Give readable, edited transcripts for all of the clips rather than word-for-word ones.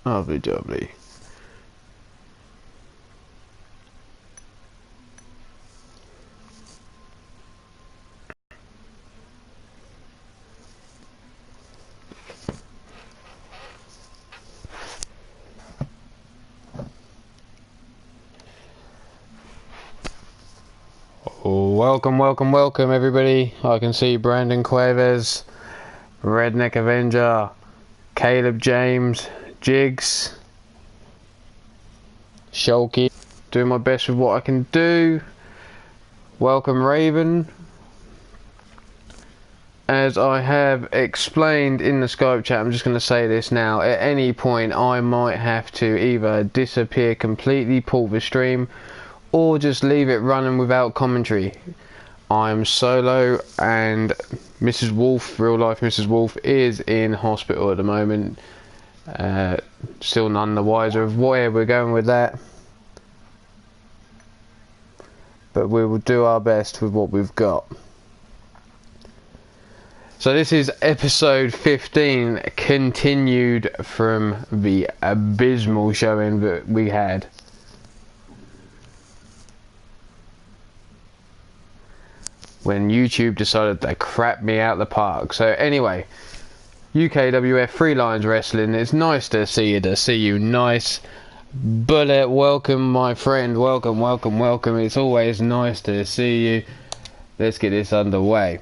Lovely jubbly. Welcome everybody. I can see Brandon Cuevas, Redneck Avenger, Caleb James, Jigs, Shulky. Doing my best with what I can do. Welcome Raven. As I have explained in the Skype chat, I'm just going to say this now. At any point I might have to either disappear completely, pull the stream, or just leave it running without commentary. I'm solo and Mrs. Wolf, real life Mrs. Wolf, is in hospital at the moment. Still none the wiser of where we're going with that. But we will do our best with what we've got. So this is episode 15, continued from the abysmal showing that we had. When YouTube decided to crap me out the park. So anyway, UKWF Three Lions Wrestling. It's nice to see you. Nice. Bullet, welcome my friend. Welcome. It's always nice to see you. Let's get this underway.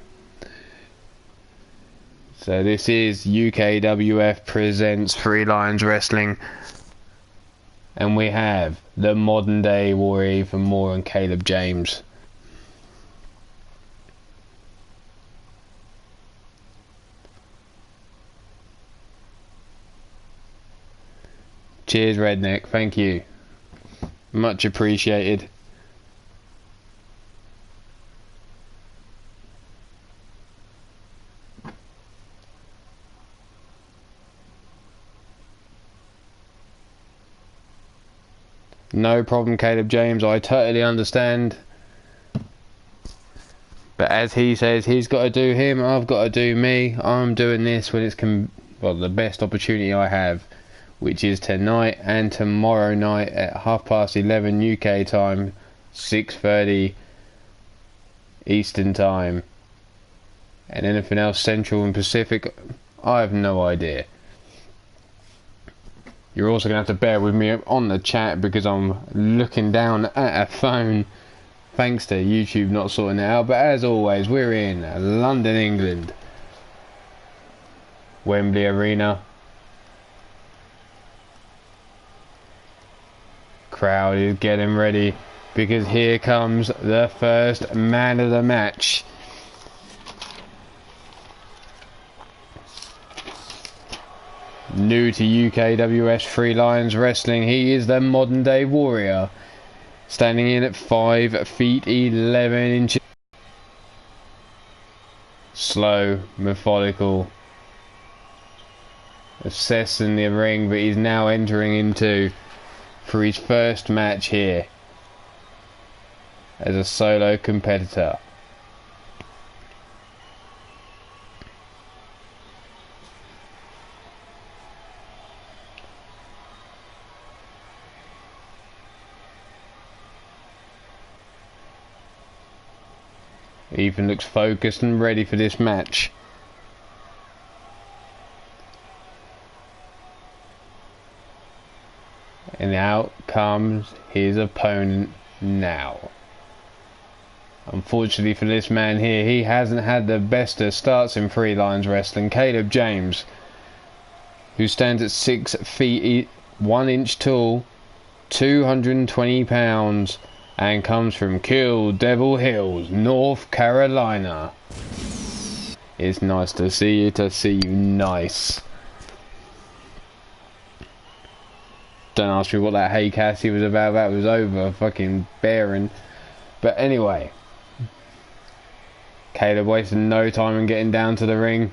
So this is UKWF presents Three Lions Wrestling. And we have the modern day Warrior Ethan Moore and Caleb James. Cheers, Redneck. Thank you. Much appreciated. No problem, Caleb James. I totally understand. But as he says, he's got to do him. I've got to do me. I'm doing this when it's the best opportunity I have, which is tonight and tomorrow night at 11:30 UK time, 6:30 Eastern time, and anything else Central and Pacific, I have no idea. You're also going to have to bear with me on the chat because I'm looking down at a phone thanks to YouTube not sorting it out. But as always, we're in London, England, Wembley Arena. Crowd is getting ready because here comes the first man of the match. New to UKWS Three Lions Wrestling, he is the modern day Warrior, standing in at 5 feet 11 inches. Slow, methodical, assessing the ring, but he's now entering into for his first match here as a solo competitor. Ethan looks focused and ready for this match. And out comes his opponent now. Unfortunately for this man here, he hasn't had the best of starts in Three Lions Wrestling. Caleb James, who stands at 6 feet 1 inch tall, 220 pounds, and comes from Kill Devil Hills, North Carolina. It's nice to see you, nice. Don't ask me what that Hey Cassie was about, that was over fucking bearing. But anyway, Caleb wasting no time in getting down to the ring.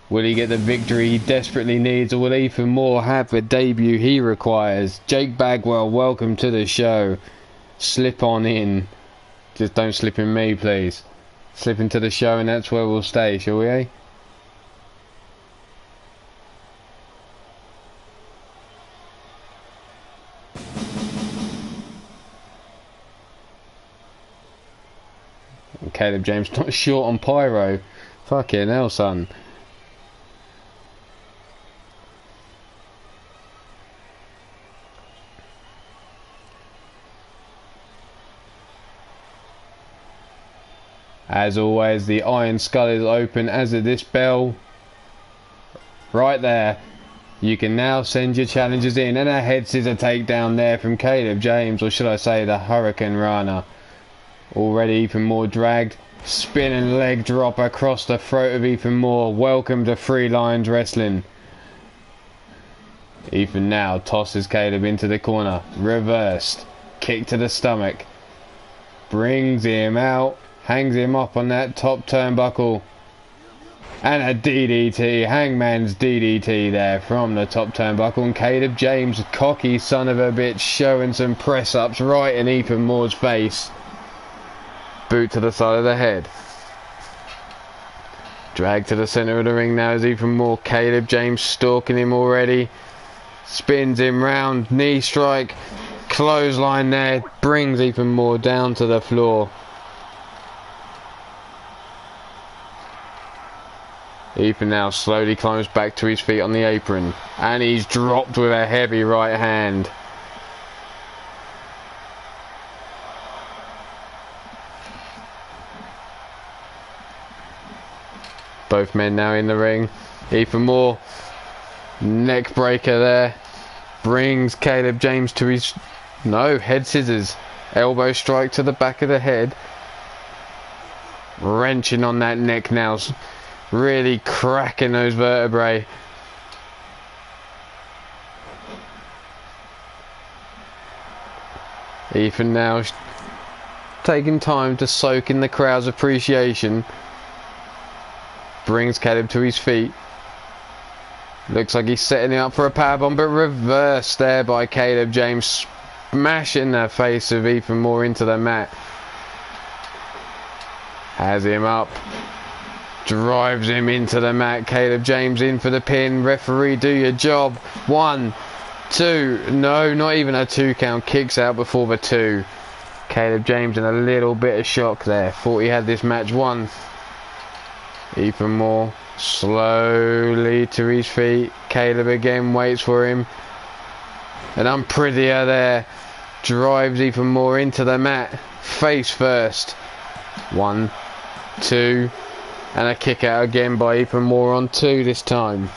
Will he get the victory he desperately needs, or will Ethan Moore have the debut he requires? Jake Bagwell, welcome to the show. Slip on in. Just don't slip in me, please. Slip into the show and that's where we'll stay, shall we, eh? Caleb James not short on pyro. Fucking hell, son. As always, the Iron Skull is open, as is this bell. Right there. You can now send your challenges in. And a head scissor takedown there from Caleb James, or should I say the Hurricane Rana. Already Ethan Moore dragged. Spinning leg drop across the throat of Ethan Moore. Welcome to Three Lions Wrestling. Ethan now tosses Caleb into the corner. Reversed. Kick to the stomach. Brings him out. Hangs him up on that top turnbuckle. And a DDT. Hangman's DDT there from the top turnbuckle. And Caleb James, cocky son of a bitch, showing some press-ups right in Ethan Moore's face. Boot to the side of the head. Drag to the centre of the ring now as Ethan Moore. Caleb James stalking him already. Spins him round. Knee strike. Clothesline there. Brings Ethan Moore down to the floor. Ethan now slowly climbs back to his feet on the apron. And he's dropped with a heavy right hand. Both men now in the ring. Ethan Moore, neck breaker there, brings Caleb James to his, no, head scissors, elbow strike to the back of the head, wrenching on that neck now, really cracking those vertebrae. Ethan now taking time to soak in the crowd's appreciation. Brings Caleb to his feet. Looks like he's setting him up for a powerbomb, but reversed there by Caleb James, smashing the face of Ethan Moore into the mat. Has him up. Drives him into the mat. Caleb James in for the pin. Referee, do your job. 1, 2. No, not even a 2 count. Kicks out before the 2. Caleb James in a little bit of shock there. Thought he had this match won. Ethan Moore slowly to his feet. Caleb again waits for him. And Unprettier there drives Ethan Moore into the mat. Face first. 1, 2. And a kick out again by Ethan Moore on 2 this time.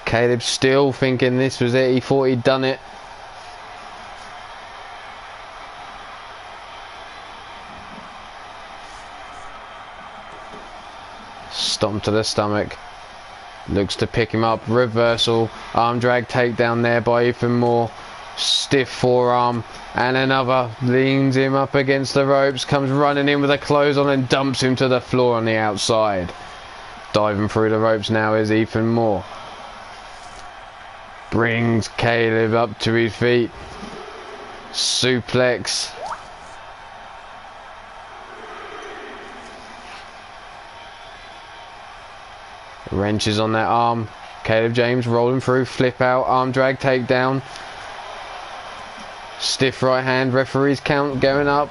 Caleb still thinking this was it. He thought he'd done it. Stomp to the stomach. Looks to pick him up. Reversal. Arm drag takedown there by Ethan Moore. Stiff forearm. And another. Leans him up against the ropes. Comes running in with a clothesline and dumps him to the floor on the outside. Diving through the ropes now is Ethan Moore. Brings Caleb up to his feet. Suplex. Wrenches on that arm. Caleb James rolling through, flip out, arm drag takedown. Stiff right hand, referee's count going up.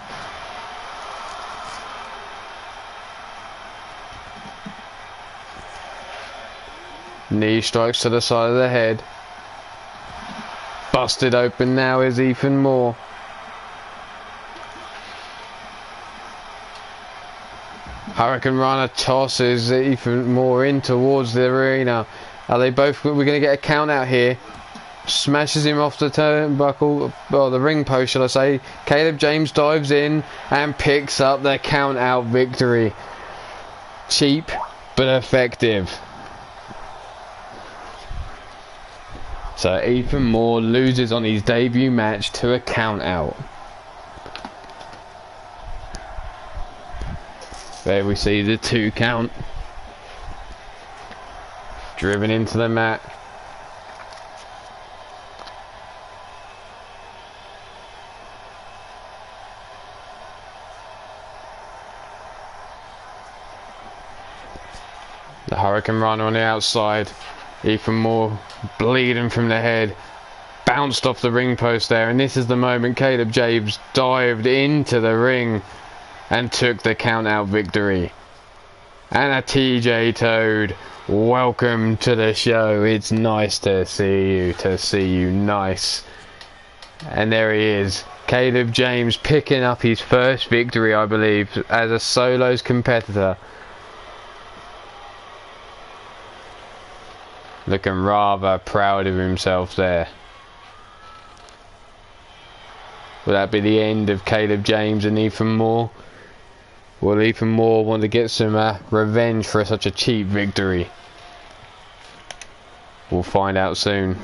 Knee strikes to the side of the head. Busted open now is Ethan Moore. Hurricane Rana tosses Ethan Moore in towards the arena. Are they both? We're going to get a count out here. Smashes him off the turnbuckle, or the ring post, shall I say. Caleb James dives in and picks up the count out victory. Cheap, but effective. So Ethan Moore loses on his debut match to a count out. There we see the 2 count. Driven into the mat. The Hurricane Runner on the outside. Ethan Moore bleeding from the head. Bounced off the ring post there. And this is the moment Caleb James dived into the ring. and took the count out victory. And a TJ Toad, welcome to the show. It's nice to see you, nice. And there he is, Caleb James, picking up his first victory, I believe, as a solos competitor. Looking rather proud of himself there. Will that be the end of Caleb James and Ethan Moore? Will Ethan Moore want to get some revenge for such a cheap victory? We'll find out soon.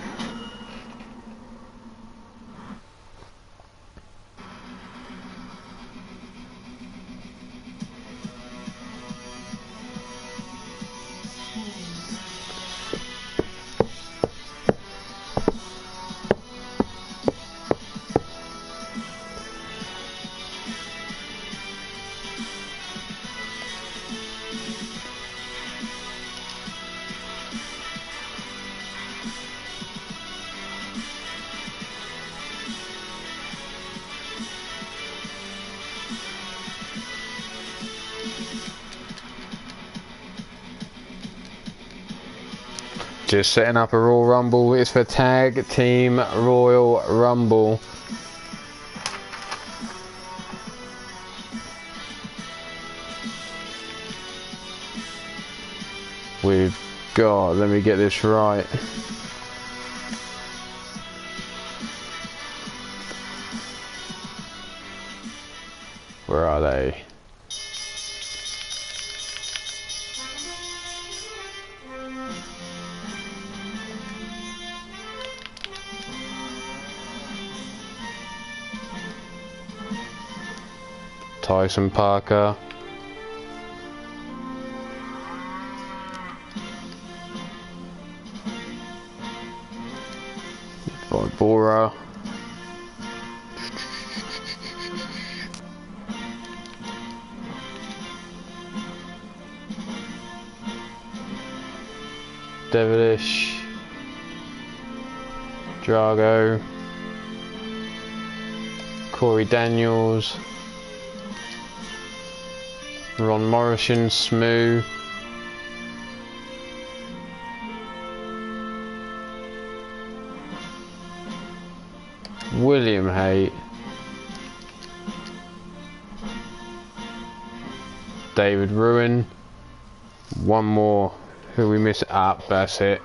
Just setting up a Royal Rumble. It's for Tag Team Royal Rumble. We've got, let me get this right. Where are they? Tyson Parker, Vibora, Devilish, Drago, Corey Daniels, Ron Morrison, Smoo, William Haight, David Ruin, one more, who we miss up, that's it.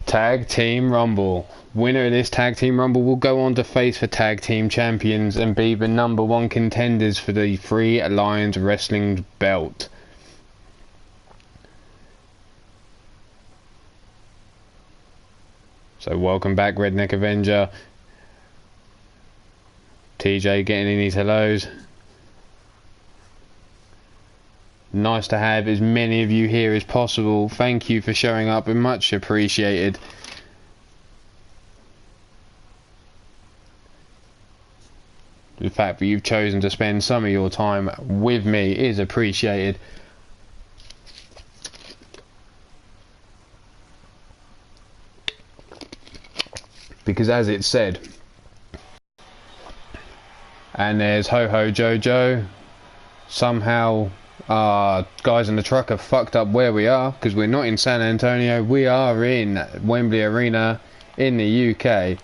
Tag Team Rumble. Winner of this Tag Team Rumble will go on to face the Tag Team Champions and be the #1 contenders for the Free Lions Wrestling belt. So welcome back, Redneck Avenger. TJ getting in his hellos. Nice to have as many of you here as possible. Thank you for showing up and much appreciated. The fact that you've chosen to spend some of your time with me is appreciated. Because as it said, and there's Ho Ho Jojo, somehow guys in the truck have fucked up where we are, because we're not in San Antonio, we are in Wembley Arena in the UK.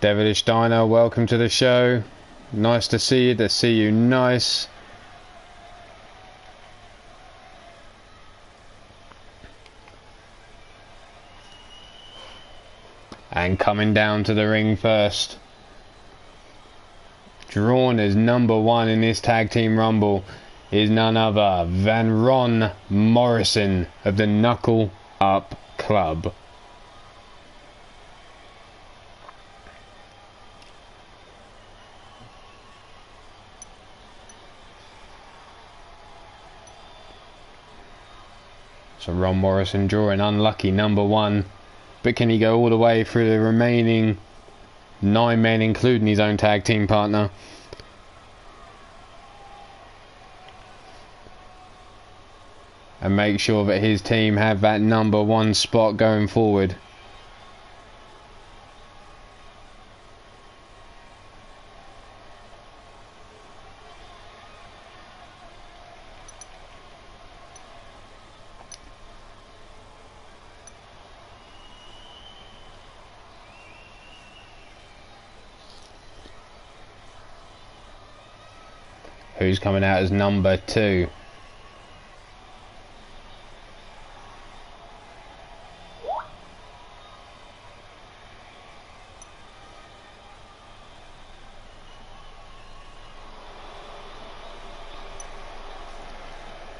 Devilish Diner, welcome to the show. Nice to see you, nice. And coming down to the ring first, drawn as number 1 in this tag team rumble, is none other than Ron Morrison of the Knuckle Up Club. So Ron Morrison drawing unlucky number 1, but can he go all the way through the remaining 9 men, including his own tag team partner? And make sure that his team have that number 1 spot going forward. Who's coming out as number 2?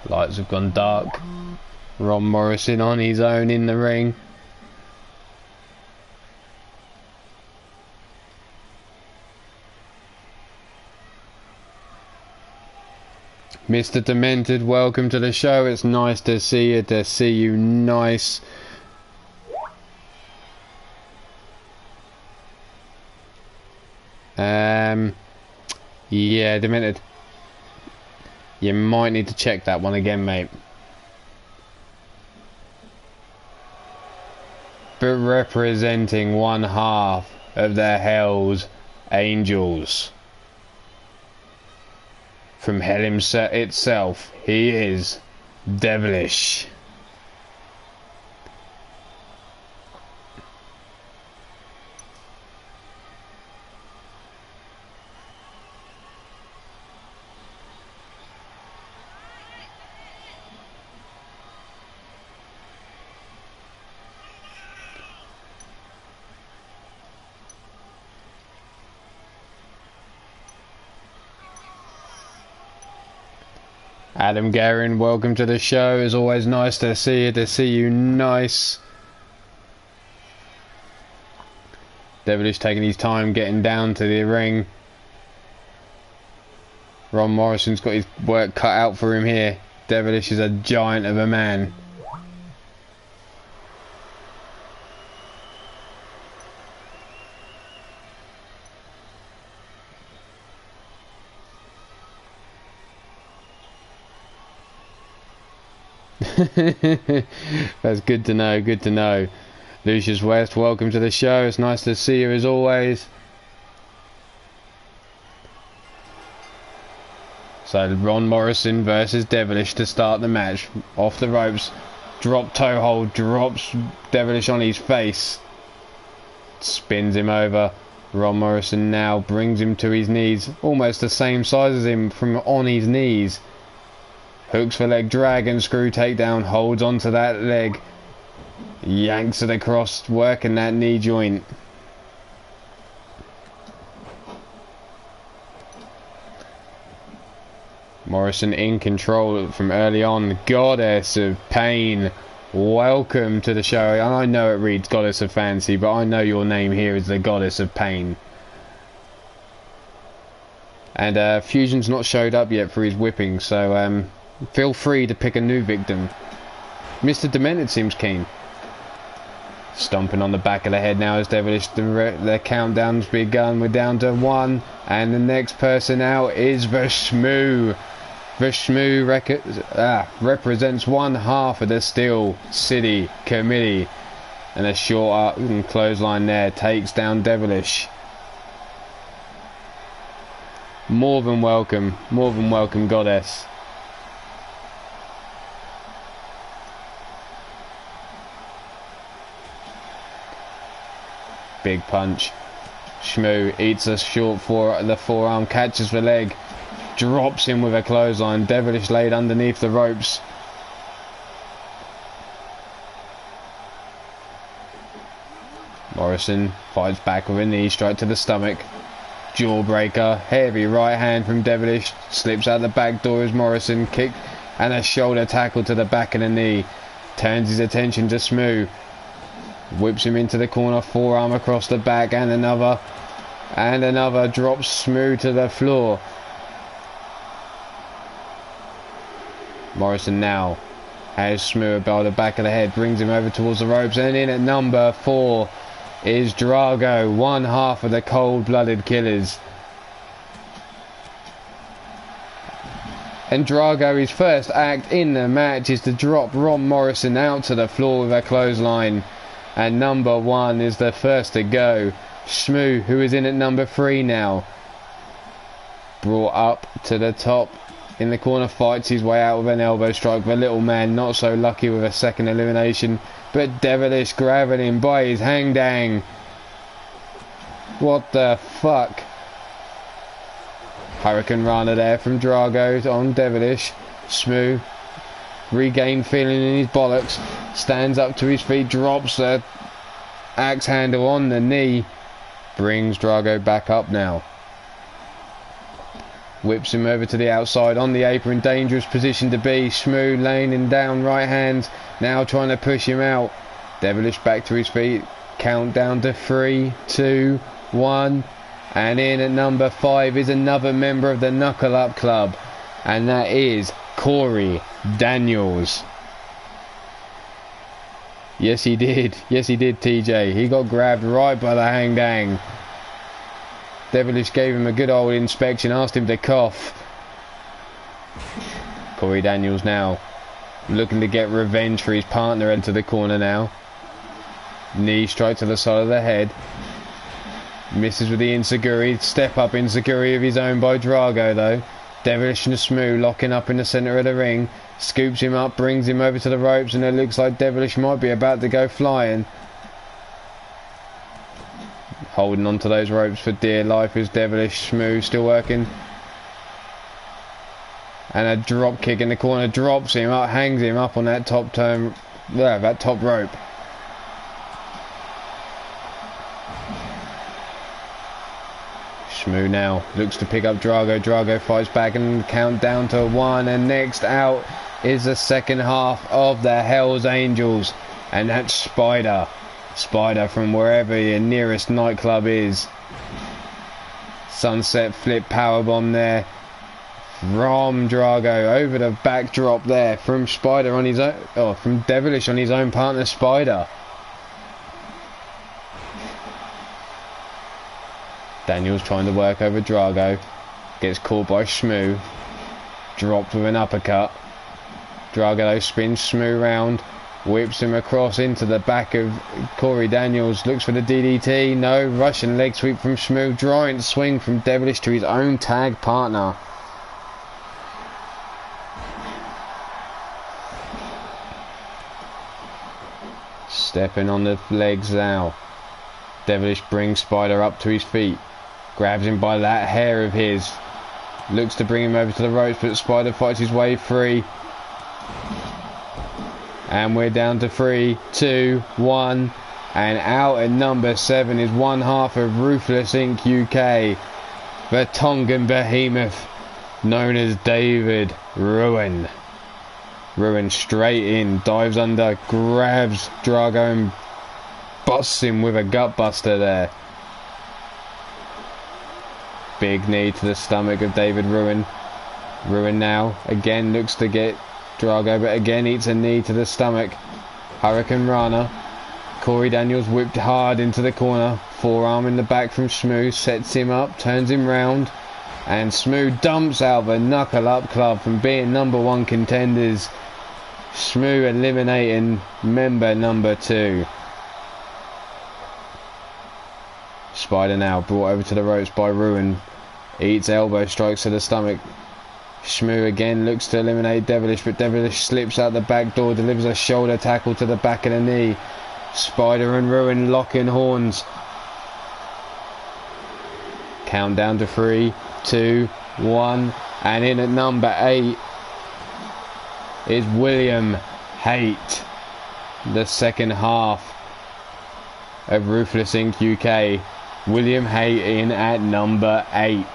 Lights have gone dark. Ron Morrison on his own in the ring. Mr. Demented, welcome to the show. It's nice to see you, nice. Yeah, Demented. You might need to check that one again, mate. But representing 1/2 of the Hell's Angels. From hell itself, he is devilish. Adam Guerin, welcome to the show. It's always nice to see you, nice. Devilish taking his time getting down to the ring. Ron Morrison's got his work cut out for him here. Devilish is a giant of a man. That's good to know, good to know. Lucius West, welcome to the show. It's nice to see you as always. So Ron Morrison versus Devilish to start the match. Off the ropes, drop toe hold, drops Devilish on his face, spins him over. Ron Morrison now brings him to his knees, almost the same size as him from on his knees. Hooks for leg drag and screw takedown, holds onto that leg, yanks it across, working that knee joint. Morrison in control from early on. Goddess of Pain, welcome to the show. And I know it reads Goddess of Fancy, but I know your name here is the Goddess of Pain. And Fusion's not showed up yet for his whipping, so feel free to pick a new victim. Mr. Demented seems keen. Stomping on the back of the head now as Devilish. The countdown's begun. We're down to 1, and the next person out is the Shmoo. The Shmoo represents 1/2 of the Steel City Committee, and a short clothesline there takes down Devilish. More than welcome, Goddess. Big punch. Shmoo eats a short the forearm, catches the leg, drops him with a clothesline. Devilish laid underneath the ropes. Morrison fights back with a knee strike to the stomach. Jawbreaker, heavy right hand from Devilish, slips out the back door as Morrison kick and a shoulder tackle to the back of the knee. Turns his attention to Smooth. Whips him into the corner, forearm across the back and another. And another, drops Smooth to the floor. Morrison now has Smooth by the back of the head, brings him over towards the ropes, and in at number 4 is Drago, one half of the Cold-Blooded Killers. And Drago, his first act in the match is to drop Ron Morrison out to the floor with a clothesline. And number 1 is the first to go. Smooth, who is in at number 3 now, brought up to the top in the corner, fights his way out with an elbow strike. The little man not so lucky with a second elimination, but Devilish grabbing him by his hang dang. What the fuck? Hurricane Rana there from Drago on Devilish. Smooth regained feeling in his bollocks, stands up to his feet, drops the axe handle on the knee, brings Drago back up now. Whips him over to the outside on the apron, dangerous position to be. Smooth laying him down, right hands, now trying to push him out. Devilish back to his feet, count down to 3, 2, 1, and in at number 5 is another member of the Knuckle Up Club, and that is Corey Daniels. Yes he did, TJ, he got grabbed right by the hang dang. Devilish gave him a good old inspection, asked him to cough. Corey Daniels now looking to get revenge for his partner into the corner now. Knee straight to the side of the head. Misses with the enziguri, step up enziguri of his own by Drago though. Devilish and Smooth locking up in the centre of the ring. Scoops him up, brings him over to the ropes, and it looks like Devilish might be about to go flying. Holding on to those ropes for dear life is Devilish. Smooth still working. And a drop kick in the corner, drops him up, hangs him up on that top turn, that top rope. Smooth now looks to pick up Drago. Drago fights back and count down to 1, and next out is the second half of the Hells Angels, and that's Spider from wherever your nearest nightclub is. Sunset flip powerbomb there from Drago over the backdrop there from Spider on his own, from Devilish on his own partner Spider. Daniels trying to work over Drago, gets caught by Smooth, dropped with an uppercut. Drago though spins Smooth round, whips him across into the back of Corey Daniels, looks for the DDT, no, Russian leg sweep from Smooth, giant swing from Devilish to his own tag partner. Stepping on the legs now. Devilish brings Spider up to his feet, grabs him by that hair of his, looks to bring him over to the ropes, but Spider fights his way free. And we're down to 3, 2, 1, and out at number 7 is one half of Ruthless Inc. UK, the Tongan behemoth known as David Ruin. Ruin straight in, dives under, grabs Drago and busts him with a gut buster there. Big knee to the stomach of David Ruin. Ruin now again looks to get Drago, but again eats a knee to the stomach. Hurricane Rana. Corey Daniels whipped hard into the corner, forearm in the back from Smooth, sets him up, turns him round, and Smooth dumps out the Knuckle Up Club from being number 1 contenders. Smooth eliminating member number 2. Spider now brought over to the ropes by Ruin, eats elbow strikes to the stomach. Smooth again looks to eliminate Devilish, but Devilish slips out the back door, delivers a shoulder tackle to the back of the knee. Spider and Ruin locking horns. Count down to 3, 2, 1, and in at number 8 is William Haight, the second half of Ruthless Inc. UK. William Haight in at number 8.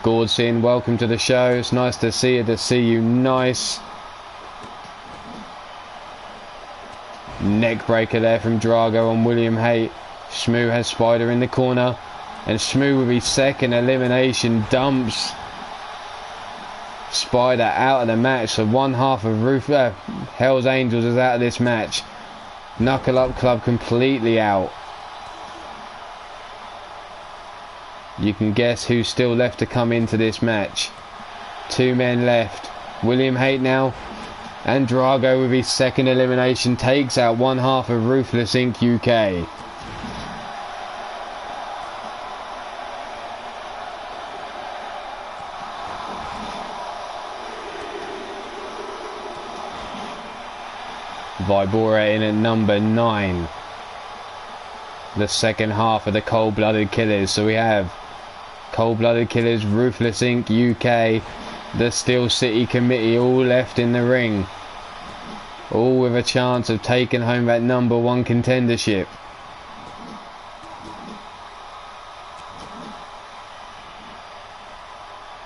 Gordson, welcome to the show. It's nice to see you. Nice neck breaker there from Drago on William Haight. Shmoo has Spider in the corner, and Shmoo with his second elimination dumps Spider out of the match. So one half of Hell's Angels is out of this match. Knuckle Up Club completely out. You can guess who's still left to come into this match. 2 men left. William Haight now, and Drago with his second elimination takes out one half of Ruthless Inc. UK. Vibora in at number 9. The second half of the Cold Blooded Killers. So we have Cold Blooded Killers, Ruthless Inc. UK, the Steel City Committee, all left in the ring. All with a chance of taking home that number 1 contendership.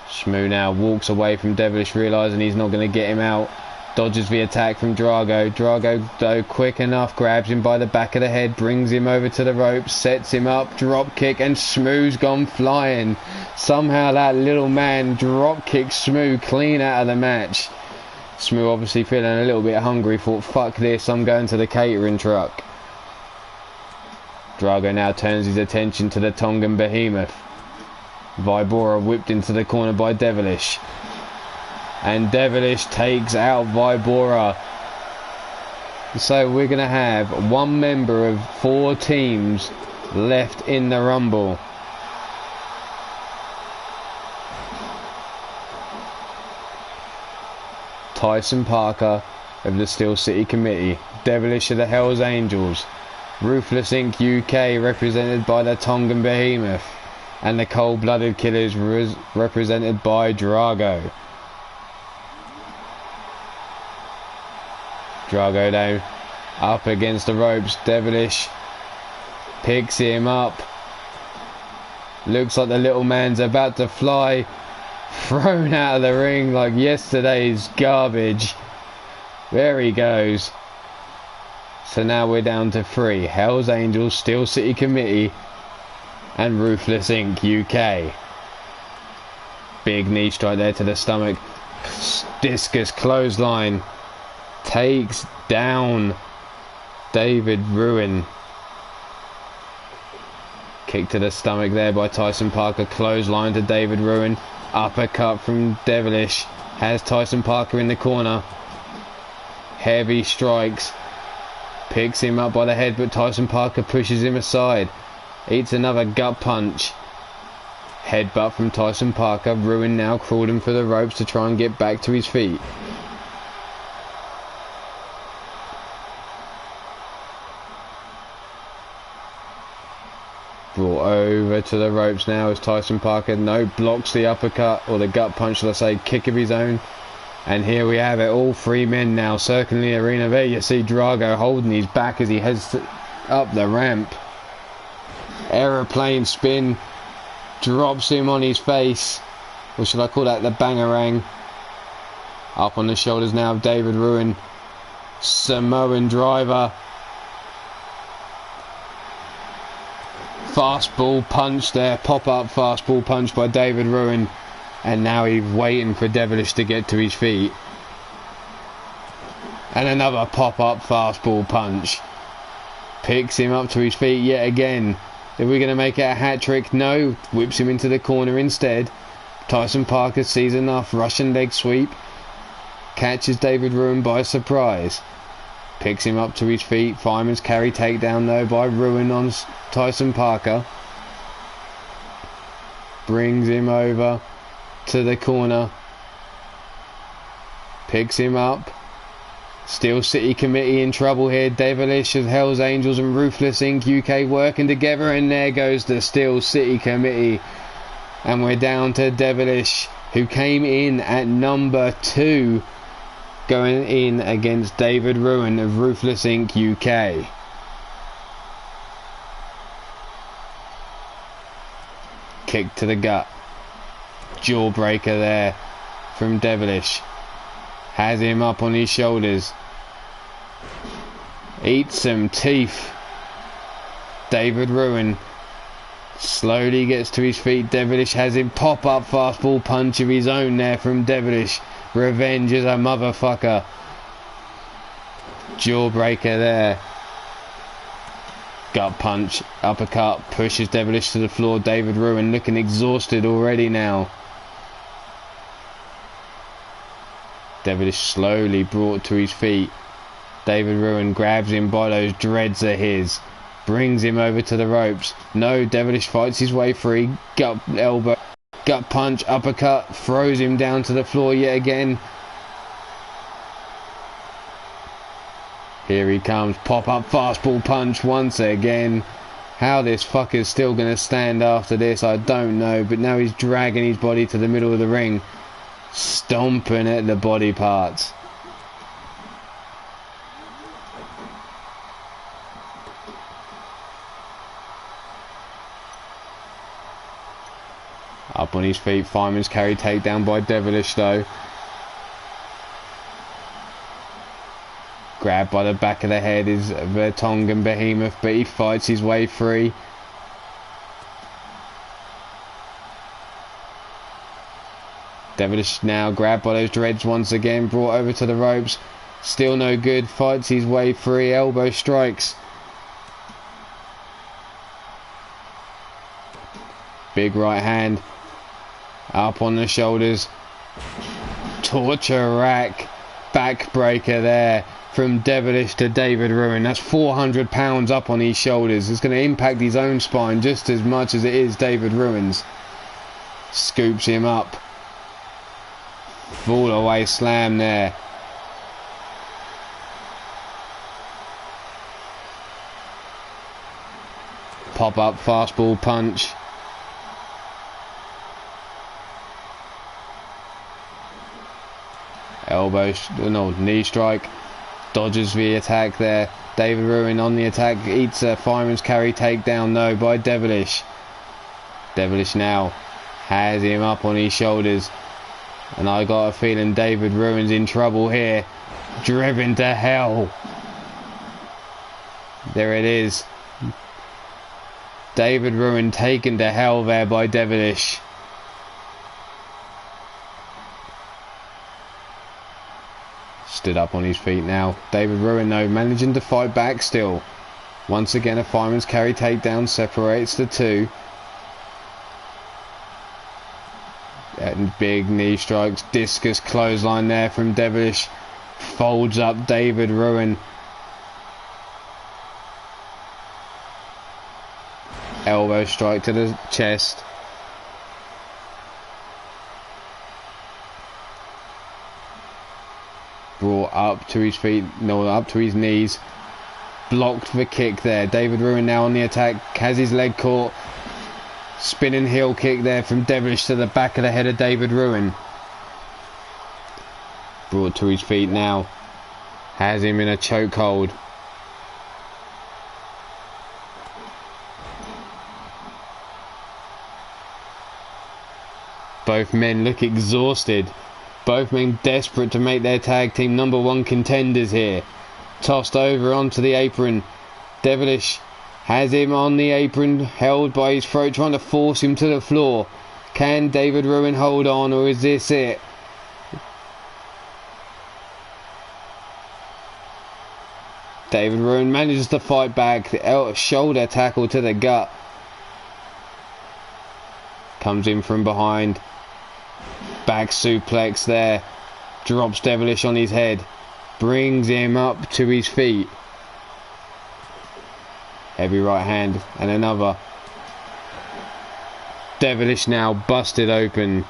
Shmoo now walks away from Devilish, realising he's not going to get him out. Dodges the attack from Drago. Drago, though, quick enough, grabs him by the back of the head, brings him over to the ropes, sets him up, drop kick, and Shmoo's gone flying. Somehow that little man drop kicks Shmoo clean out of the match. Shmoo obviously feeling a little bit hungry, thought, fuck this, I'm going to the catering truck. Drago now turns his attention to the Tongan Behemoth. Vibora whipped into the corner by Devilish. And Devilish takes out Vibora. So we're going to have 1 member of 4 teams left in the Rumble. Tyson Parker of the Steel City Committee. Devilish of the Hells Angels. Ruthless Inc. UK represented by the Tongan Behemoth. And the Cold Blooded Killers represented by Drago. Drago down, up against the ropes. Devilish picks him up. Looks like the little man's about to fly. Thrown out of the ring like yesterday's garbage. There he goes. So now we're down to 3. Hells Angels, Steel City Committee, and Ruthless Inc. UK. Big knee strike there to the stomach. Discus clothesline. Takes down David Ruin. Kick to the stomach there by Tyson Parker. Clothesline to David Ruin. Uppercut from Devilish. Has Tyson Parker in the corner. Heavy strikes. Picks him up by the head, but Tyson Parker pushes him aside. Eats another gut punch. Headbutt from Tyson Parker. Ruin now crawling for the ropes to try and get back to his feet. Brought over to the ropes now as Tyson Parker blocks the uppercut, or the gut punch, shall I say, kick of his own. And here we have it, all 3 men now circling the arena. There you see Drago holding his back as he heads up the ramp. Aeroplane spin, drops him on his face, or should I call that the bangarang. Up on the shoulders now of David Ruin. Samoan driver. Fastball punch there, pop-up fastball punch by David Ruin. And now he's waiting for Devilish to get to his feet. And another pop-up fastball punch. Picks him up to his feet yet again. Are we going to make it a hat trick? No. Whips him into the corner instead. Tyson Parker sees enough. Russian leg sweep. Catches David Ruin by surprise. Picks him up to his feet. Fireman's carry takedown though by Ruin on Tyson Parker. Brings him over to the corner. Picks him up. Steel City Committee in trouble here. Devilish of Hells Angels and Ruthless Inc. UK working together, and there goes the Steel City Committee. And we're down to Devilish, who came in at number 2, going in against David Ruin of Ruthless Inc. UK. kick to the gut. Jawbreaker there from Devilish. Has him up on his shoulders. Eats some teeth. David Ruin slowly gets to his feet. Devilish has him. Pop up fastball punch of his own there from Devilish. Revenge is a motherfucker. Jawbreaker there. Gut punch, uppercut, pushes Devilish to the floor. David Ruin looking exhausted already now. Devilish slowly brought to his feet. David Ruin grabs him by those dreads of his. Brings him over to the ropes. No, Devilish fights his way free. Gut elbow, gut punch, uppercut, throws him down to the floor yet again. Here he comes, pop-up fastball punch once again. How this fucker's still going to stand after this, I don't know. But now he's dragging his body to the middle of the ring. Stomping at the body parts. Up on his feet, Fireman's carry takedown by Devilish though. Grabbed by the back of the head is the Tongan Behemoth, but he fights his way free. Devilish now grabbed by those dreads once again, brought over to the ropes. Still no good, fights his way free, elbow strikes. Big right hand. Up on the shoulders. Torture rack. Backbreaker there. From Devilish to David Ruin. That's 400 pounds up on his shoulders. It's going to impact his own spine just as much as it is David Ruin's. Scoops him up. Fall away slam there. Pop up fastball punch. Elbow, no, knee strike. Dodges the attack there. David Ruin on the attack. Eats a Fireman's carry takedown though by Devilish. Devilish now has him up on his shoulders. And I got a feeling David Ruin's in trouble here. Driven to hell. There it is. David Ruin taken to hell there by Devilish. Stood up on his feet now. David Ruin though managing to fight back still. Once again a Fireman's carry takedown separates the two. And big knee strikes. Discus clothesline there from Devilish. Folds up David Ruin. Elbow strike to the chest. Brought up to his feet, no, up to his knees. Blocked the kick there. David Ruin now on the attack. Has his leg caught. Spinning heel kick there from Devilish to the back of the head of David Ruin. Brought to his feet now. Has him in a chokehold. Both men look exhausted. Both men desperate to make their tag team #1 contenders here. Tossed over onto the apron. Devilish has him on the apron, held by his throat, trying to force him to the floor. Can David Ruin hold on, or is this it? David Ruin manages to fight back. The shoulder tackle to the gut. Comes in from behind. Back suplex there. Drops Devilish on his head. Brings him up to his feet. Heavy right hand and another. Devilish now busted open.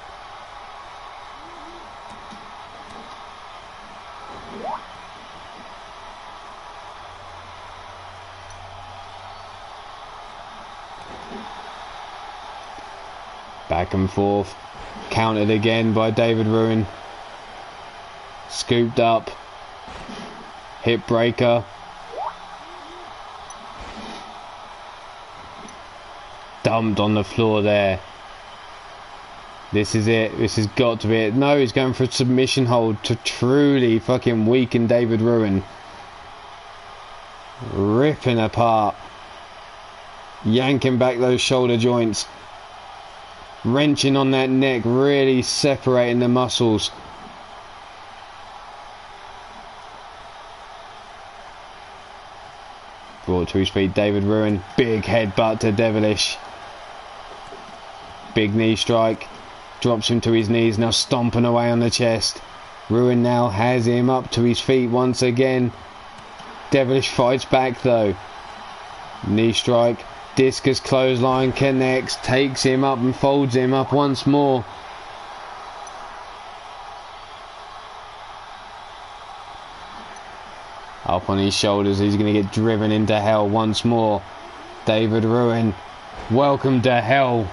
Back and forth. Countered again by David Ruin. Scooped up. Hip breaker. Dumped on the floor there. This is it. This has got to be it. No, he's going for a submission hold to truly fucking weaken David Ruin. Ripping apart. Yanking back those shoulder joints. Wrenching on that neck, really separating the muscles. Brought to his feet, David Ruin. Big headbutt to Devilish. Big knee strike. Drops him to his knees, now stomping away on the chest. Ruin now has him up to his feet once again. Devilish fights back though. Knee strike. Discus clothesline connects, takes him up and folds him up once more. Up on his shoulders, he's going to get driven into hell once more. David Ruin, welcome to hell.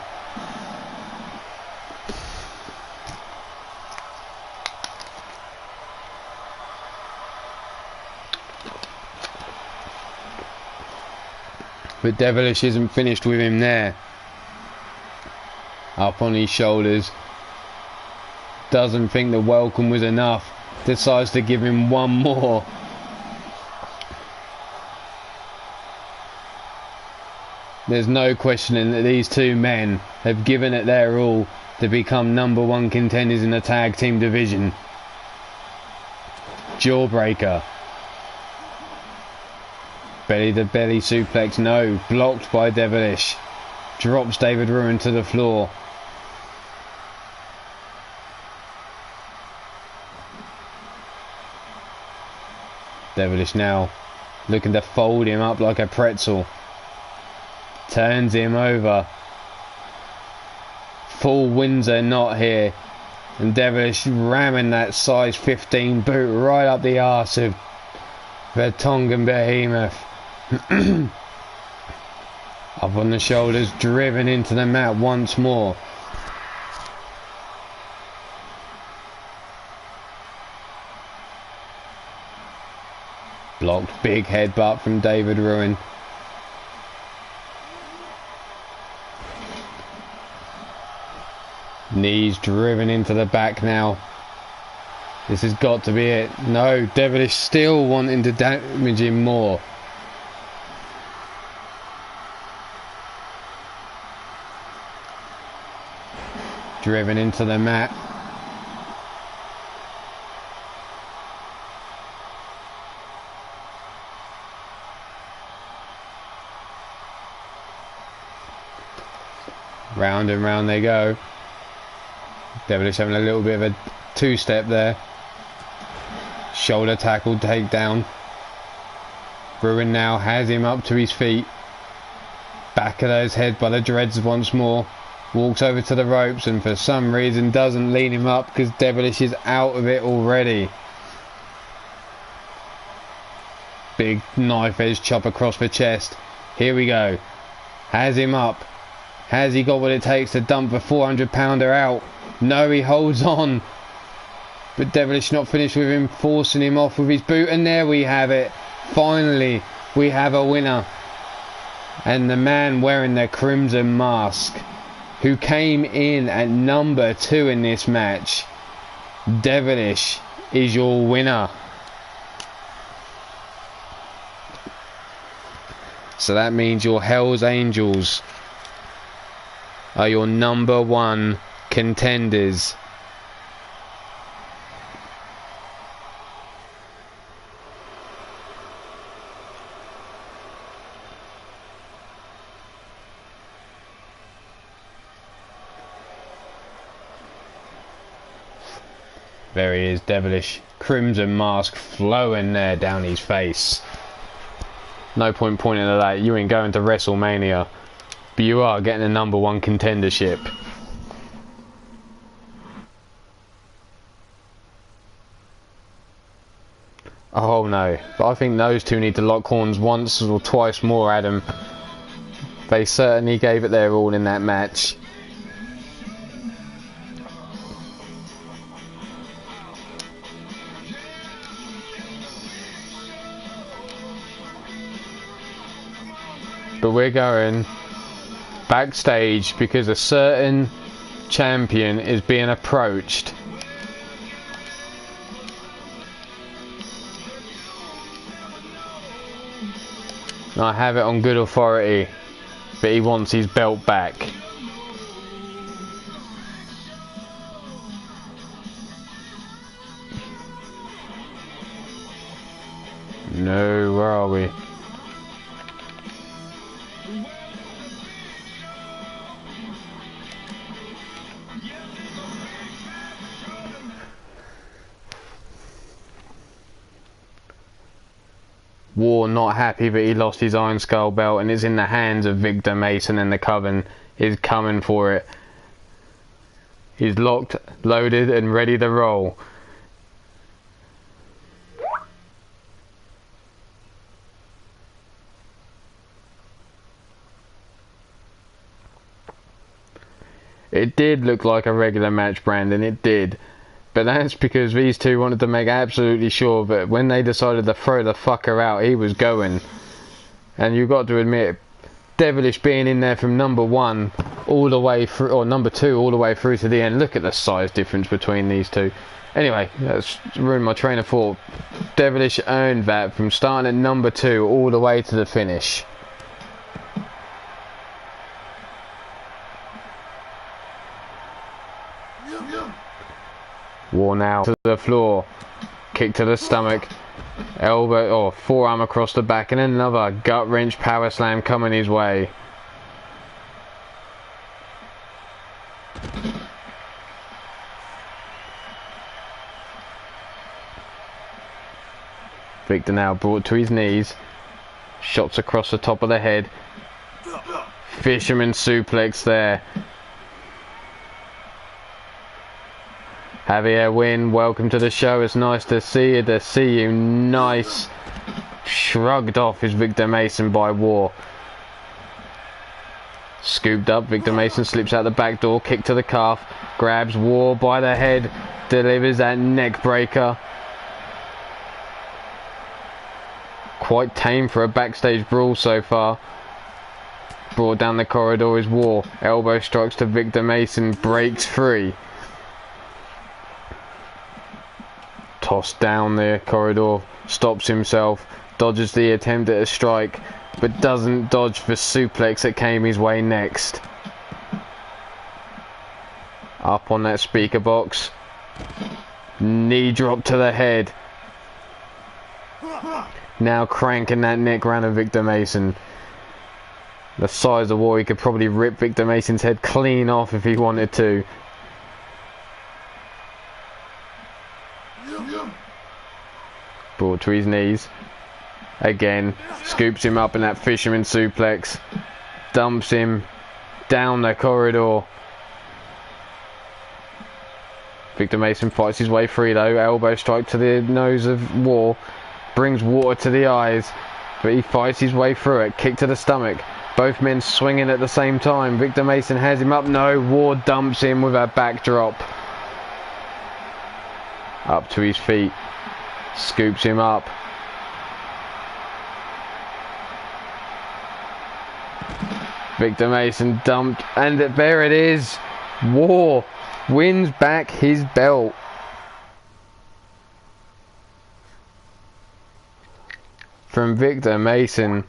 But Devilish isn't finished with him there. Up on his shoulders. Doesn't think the welcome was enough. Decides to give him one more. There's no questioning that these two men have given it their all to become #1 contenders in the tag team division. Jawbreaker. Belly to belly suplex, no, blocked by Devilish. Drops David Ruin to the floor. Devilish now looking to fold him up like a pretzel. Turns him over. Full Windsor knot here. And Devilish ramming that size 15 boot right up the arse of the Tongan behemoth. Up on the shoulders, driven into the mat once more. Blocked, big headbutt from David Ruin. Knees driven into the back now. This has got to be it. No, Devilish still wanting to damage him more. Driven into the mat. Round and round they go. Devilish having a little bit of a two-step there. Shoulder tackle takedown. Ruin now has him up to his feet. Back of those head by the dreads once more. Walks over to the ropes and for some reason doesn't lean him up because Devilish is out of it already. Big knife edge chop across the chest. Here we go. Has him up. Has he got what it takes to dump the 400-pounder out? No, he holds on. But Devilish not finished with him, forcing him off with his boot. And there we have it. Finally, we have a winner. And the man wearing the crimson mask, who came in at #2 in this match, Devilish, is your winner. So that means your Hell's Angels are your #1 contenders. There he is, Devilish. Crimson mask flowing there down his face. No point pointing at that. You ain't going to WrestleMania. But you are getting a #1 contendership. Oh no. But I think those two need to lock horns once or twice more, Adam. They certainly gave it their all in that match. But we're going backstage because a certain champion is being approached. I have it on good authority, but he wants his belt back. No, where are we? War not happy that he lost his Iron Skull belt and it's in the hands of Victor Mason, and the Coven is coming for it. He's locked, loaded and ready to roll. It did look like a regular match, Brandon, it did. But that's because these two wanted to make absolutely sure that when they decided to throw the fucker out, he was going. And you've got to admit, Devilish being in there from number 1 all the way through, or number 2 all the way through to the end. Look at the size difference between these two. Anyway, that's ruined my train of thought. Devilish earned that from starting at number 2 all the way to the finish. War now to the floor, kick to the stomach, elbow or forearm across the back, and another gut wrench power slam coming his way. Victor now brought to his knees, shots across the top of the head, fisherman suplex there. Javier Wynn, welcome to the show. It's nice to see you. Nice. Shrugged off is Victor Mason by War. Scooped up, Victor Mason slips out the back door, kick to the calf, grabs War by the head, delivers that neck breaker. Quite tame for a backstage brawl so far. Brought down the corridor is War. Elbow strikes to Victor Mason, breaks free. Tossed down the corridor, stops himself, dodges the attempt at a strike, but doesn't dodge the suplex that came his way next. Up on that speaker box, knee drop to the head. Now cranking that neck round of Victor Mason. The size of War, he could probably rip Victor Mason's head clean off if he wanted to. Brought to his knees. Again, scoops him up in that fisherman suplex. Dumps him down the corridor. Victor Mason fights his way free though. Elbow strike to the nose of War. Brings water to the eyes. But he fights his way through it. Kick to the stomach. Both men swinging at the same time. Victor Mason has him up. No, War dumps him with a backdrop. Up to his feet. Scoops him up. Victor Mason dumped, and there it is. War wins back his belt. From Victor Mason.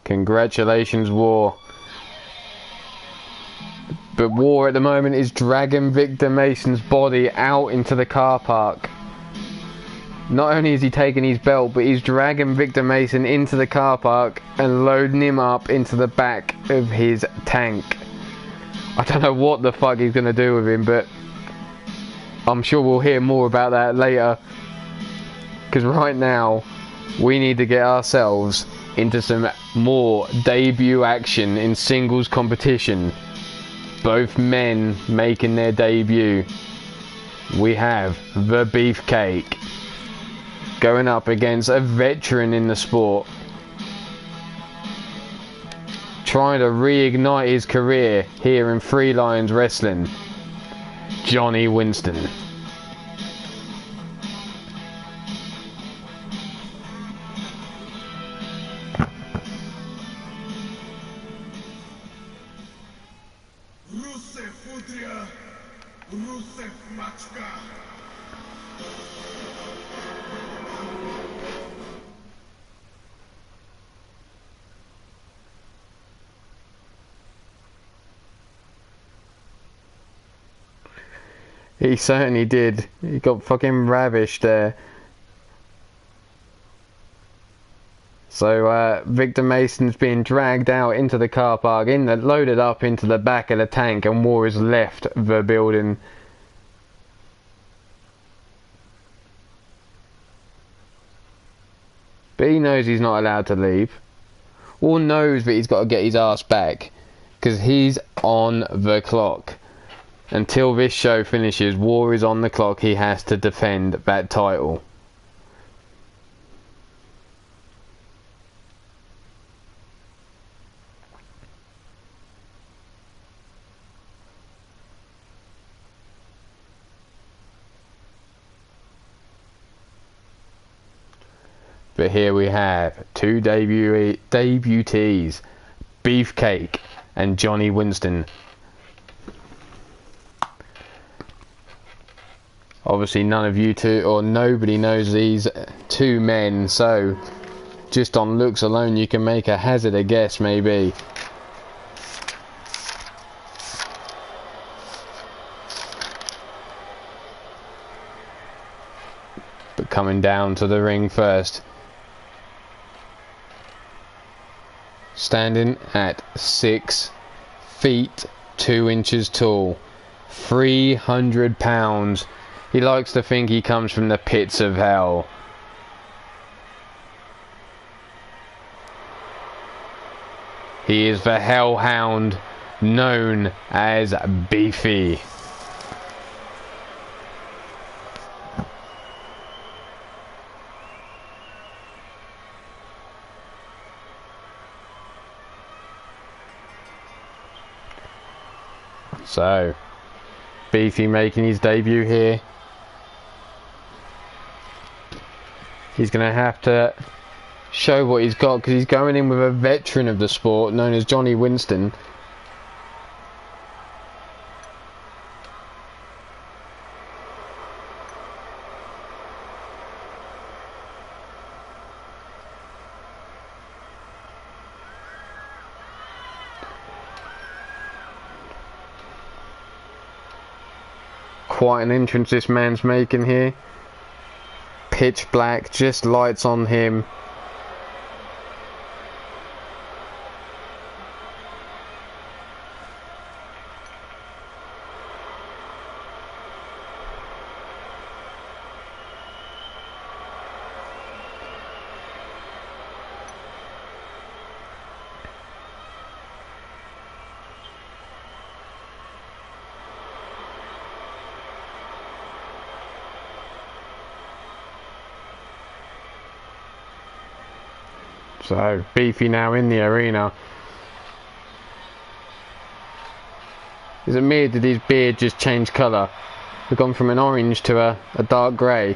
Congratulations, War. But War at the moment is dragging Victor Mason's body out into the car park. Not only is he taking his belt, but he's dragging Victor Mason into the car park and loading him up into the back of his tank. I don't know what the fuck he's going to do with him, but I'm sure we'll hear more about that later. Because right now, we need to get ourselves into some more debut action in singles competition. Both men making their debut. We have the Beefcake going up against a veteran in the sport, trying to reignite his career here in Three Lions Wrestling. Johnny Winston. He certainly did. He got fucking ravished there. So Victor Mason's being dragged out into the car park, loaded up into the back of the tank, and War has left the building. But he knows he's not allowed to leave. War knows that he's got to get his ass back, because he's on the clock. Until this show finishes, War is on the clock. He has to defend that title. But here we have two debutees, Beefcake and Johnny Winston. Obviously none of you two, or nobody knows these two men, so just on looks alone you can make a hazard a guess maybe. But coming down to the ring first, standing at 6 feet 2 inches tall, 300 pounds. He likes to think he comes from the pits of hell. He is the hellhound known as Beefy. So, Beefy making his debut here. He's going to have to show what he's got, because he's going in with a veteran of the sport known as Johnny Winston. Quite an entrance this man's making here. Pitch black, just lights on him. So, Beefy now in the arena. Is it me, or did his beard just change colour? We've gone from an orange to a dark grey.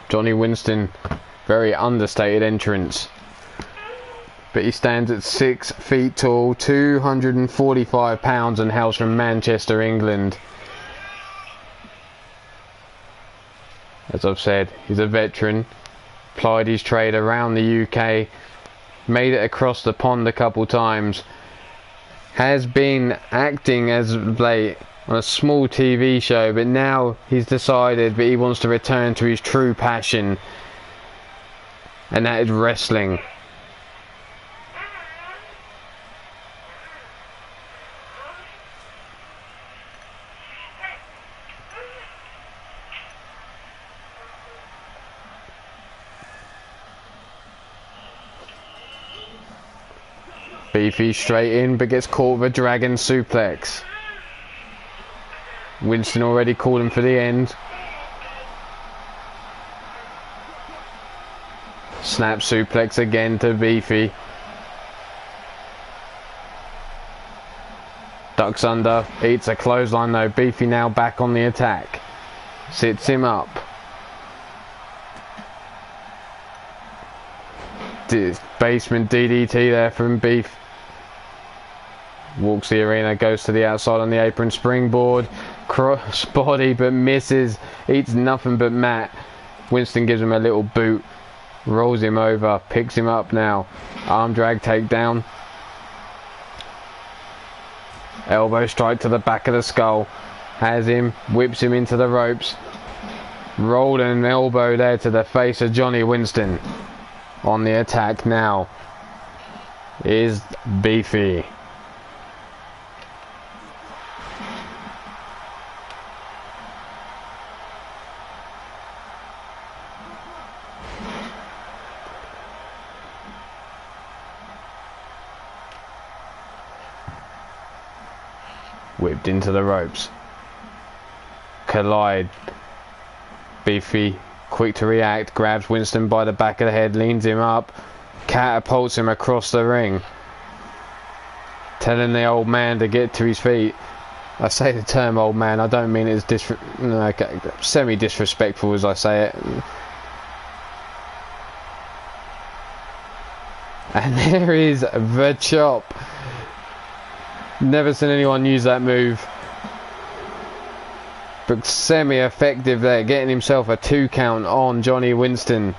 Johnny Winston, very understated entrance, but he stands at 6 feet tall, 245 pounds, and hails from Manchester, England. As I've said, he's a veteran, plied his trade around the UK, made it across the pond a couple times, has been acting as of late on a small TV show, but now he's decided that he wants to return to his true passion, and that is wrestling. Beefy straight in, but gets caught with a dragon suplex. Winston already calling for the end. Snap suplex again to Beefy. Ducks under, eats a clothesline though. Beefy now back on the attack. Sits him up. Basement DDT there from Beef. Walks the arena, goes to the outside on the apron. Springboard. Cross body but misses. Eats nothing but mat. Winston gives him a little boot. Rolls him over. Picks him up now. Arm drag takedown. Elbow strike to the back of the skull. Has him. Whips him into the ropes. Rolled an elbow there to the face of Johnny Winston. On the attack now is Beefy. Whipped into the ropes. Collide. Beefy, quick to react, grabs Winston by the back of the head, leans him up, catapults him across the ring. Telling the old man to get to his feet. I say the term old man, I don't mean it's semi-disrespectful as I say it. And there is the chop. Never seen anyone use that move. But semi-effective there, getting himself a 2 count on Johnny Winston.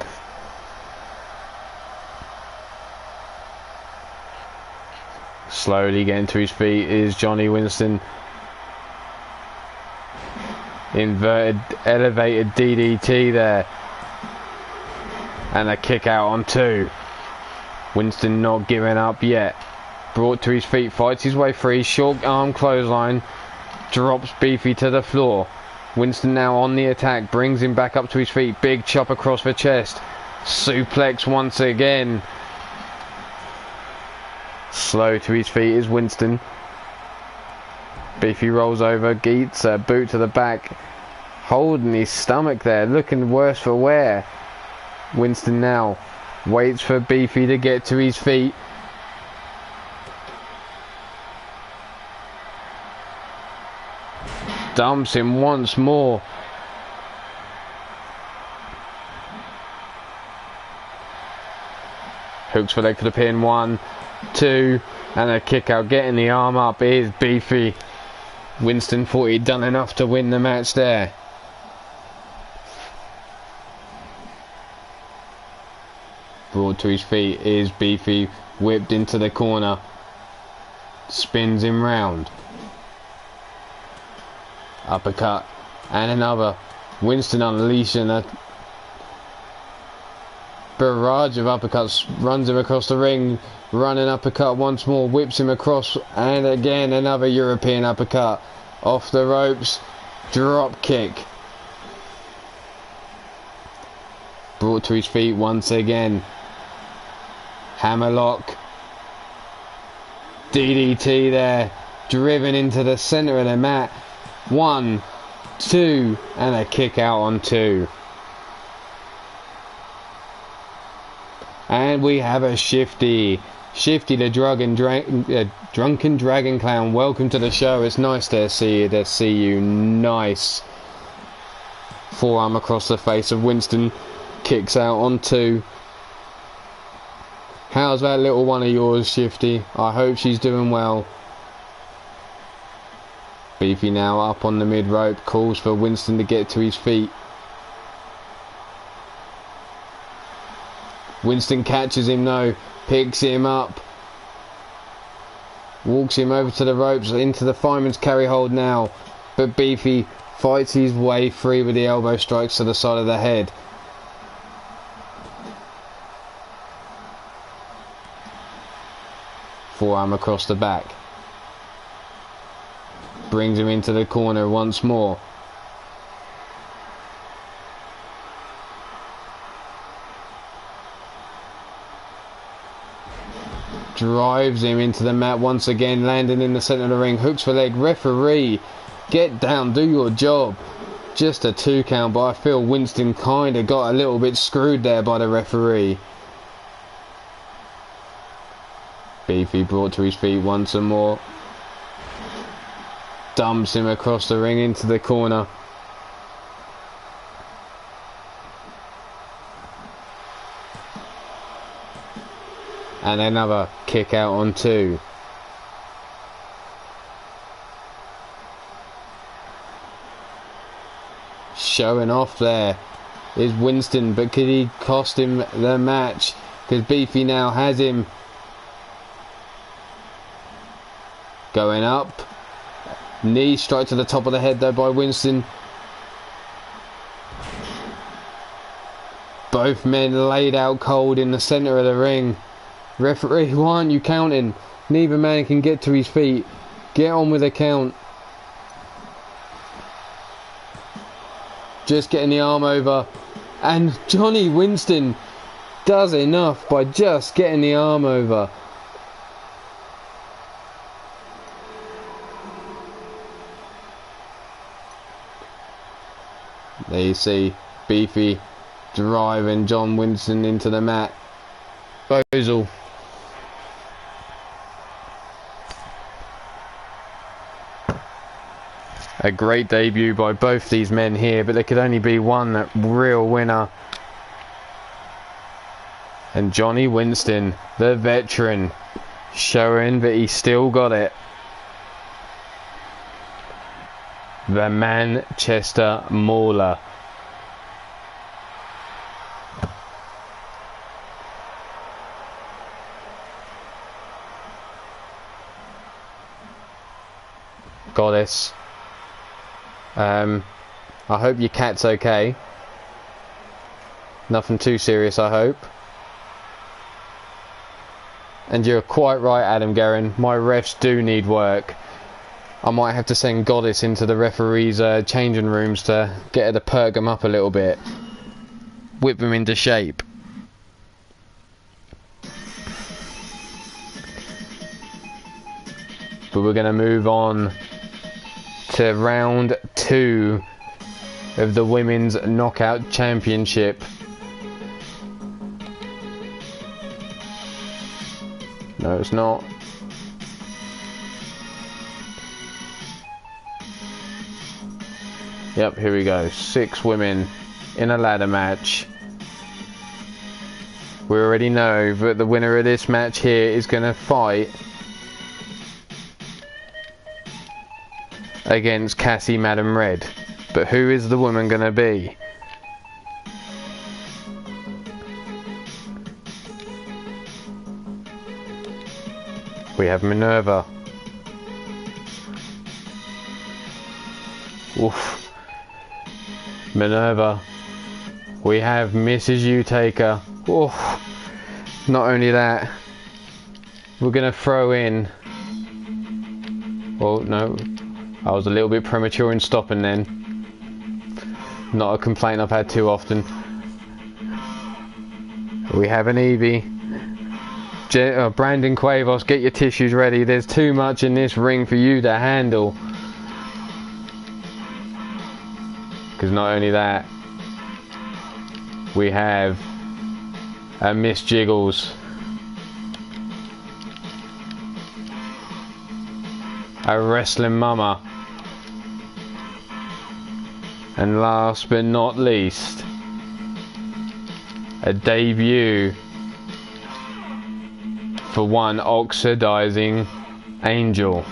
Slowly getting to his feet is Johnny Winston. Inverted, elevated DDT there. And a kick out on 2. Winston not giving up yet. Brought to his feet, fights his way free. Short arm clothesline. Drops Beefy to the floor. Winston now on the attack. Brings him back up to his feet. Big chop across the chest. Suplex once again. Slow to his feet is Winston. Beefy rolls over. Geets a boot to the back. Holding his stomach there. Looking worse for wear. Winston now waits for Beefy to get to his feet. Dumps him once more. Hooks for leg for the pin. 1, 2, and a kick out. Getting the arm up is Beefy. Winston thought he'd done enough to win the match there. Brought to his feet is Beefy. Whipped into the corner. Spins him round. Uppercut and another. Winston unleashing a barrage of uppercuts. Runs him across the ring. Running uppercut once more. Whips him across. And again another European uppercut. Off the ropes. Drop kick. Brought to his feet once again. Hammerlock. DDT there. Driven into the center of the mat. 1, 2, and a kick out on 2. And we have a Shifty. Shifty the drunken dragon clown. Welcome to the show. It's nice to see you. Nice. Forearm across the face of Winston. Kicks out on 2. How's that little one of yours, Shifty? I hope she's doing well. Beefy now up on the mid rope, calls for Winston to get to his feet. Winston catches him though, picks him up. Walks him over to the ropes, into the fireman's carry hold now. But Beefy fights his way free with the elbow strikes to the side of the head. Forearm across the back. Brings him into the corner once more. Drives him into the mat once again, landing in the center of the ring. Hooks for leg. Referee Get down, do your job. Just a 2 count, but I feel Winston kind of got a little bit screwed there by the referee. Beefy brought to his feet once more. Dumps him across the ring into the corner. And another kick out on 2. Showing off there is Winston, but could he cost him the match? Because Beefy now has him. Going up. Knee strike to the top of the head though by Winston. Both men laid out cold in the centre of the ring. Referee, why aren't you counting? Neither man can get to his feet. Get on with the count. Just getting the arm over. And Johnny Winston does enough by just getting the arm over. There you see Beefy driving John Winston into the mat. Disposal. A great debut by both these men here, but there could only be one real winner. And Johnny Winston, the veteran, showing that he still got it. The Manchester Mauler. Goddess. I hope your cat's okay. Nothing too serious, I hope. And you're quite right, Adam Guerin. My refs do need work. I might have to send Goddess into the referees' changing rooms to get her to perk them up a little bit. Whip them into shape. But we're going to move on to round 2 of the Women's Knockout Championship. No, it's not. Yep, here we go. 6 women in a ladder match. We already know that the winner of this match here is going to fight against Cassie Madam Red. But who is the woman going to be? We have Minerva. Oof. Minerva. We have Mrs. U-Taker. Oof. Not only that, we're going to throw in... Oh, no. I was a little bit premature in stopping then. Not a complaint I've had too often. We have an Evie. Brandon Cuevas, get your tissues ready. There's too much in this ring for you to handle. Because not only that, we have a Miss Jiggles. A wrestling mama. And last but not least, a debut for one oxidizing angel.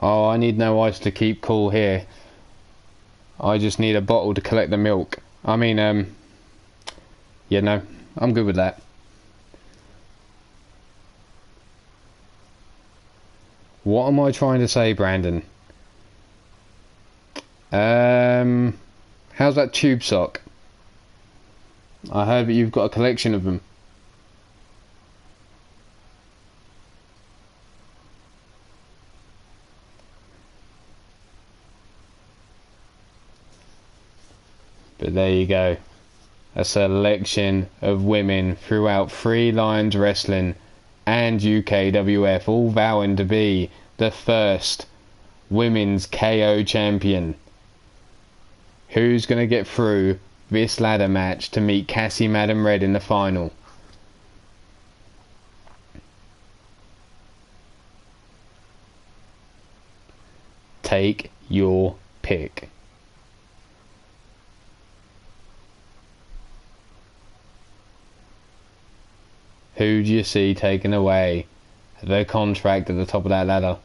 Oh, I need no ice to keep cool here. I just need a bottle to collect the milk. I mean, yeah, no, I'm good with that. What am I trying to say, Brandon? How's that tube sock? I heard that you've got a collection of them. But there you go. A selection of women throughout Three Lions Wrestling and UKWF all vowing to be the first women's KO champion. Who's going to get through this ladder match to meet Cassie Madam Red in the final? Take your pick. Who do you see taking away the contract at the top of that ladder?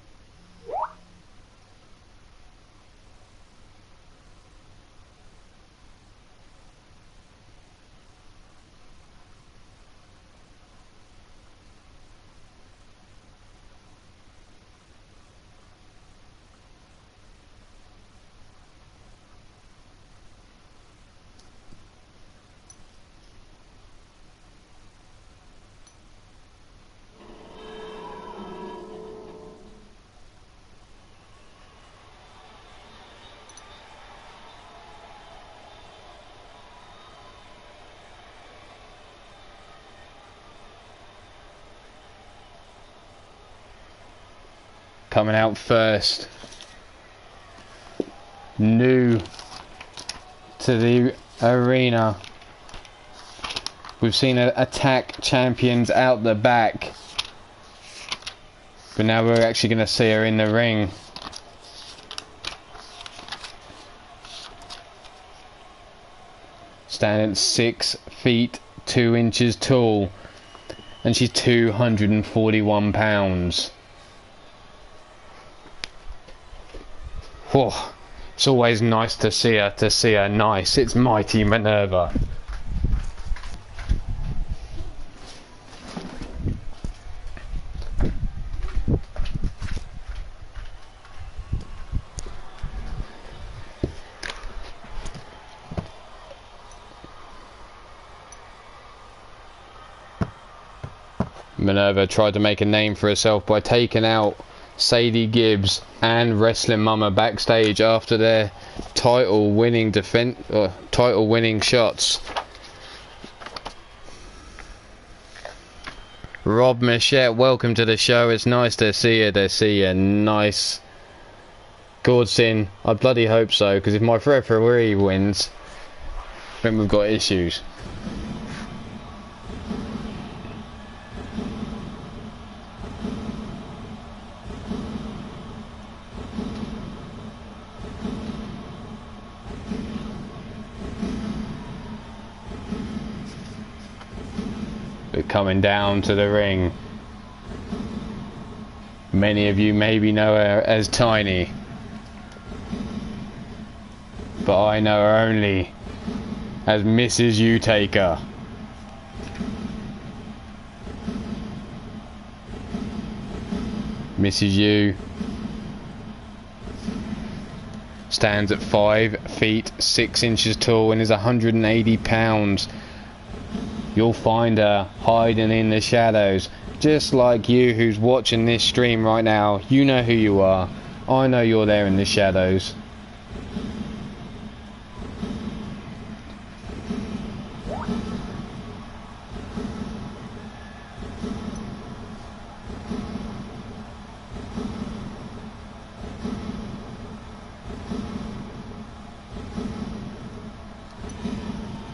Coming out first, new to the arena, we've seen attack champions out the back, but now we're actually going to see her in the ring. Standing at 6 feet 2 inches tall, and she's 241 pounds. Oh, it's always nice to see her nice. It's Mighty Minerva. Minerva tried to make a name for herself by taking out Sadie Gibbs and Wrestling Mama backstage after their title winning shots. Rob Michette, welcome to the show. It's nice to see you. Nice. Gordson, I bloody hope so, because if my referee wins, then we've got issues. But coming down to the ring, many of you maybe know her as Tiny, but I know her only as Mrs. U-Taker. Mrs. U stands at 5 feet 6 inches tall and is 180 pounds. You'll find her hiding in the shadows, just like you who's watching this stream right now. You know who you are. I know you're there in the shadows.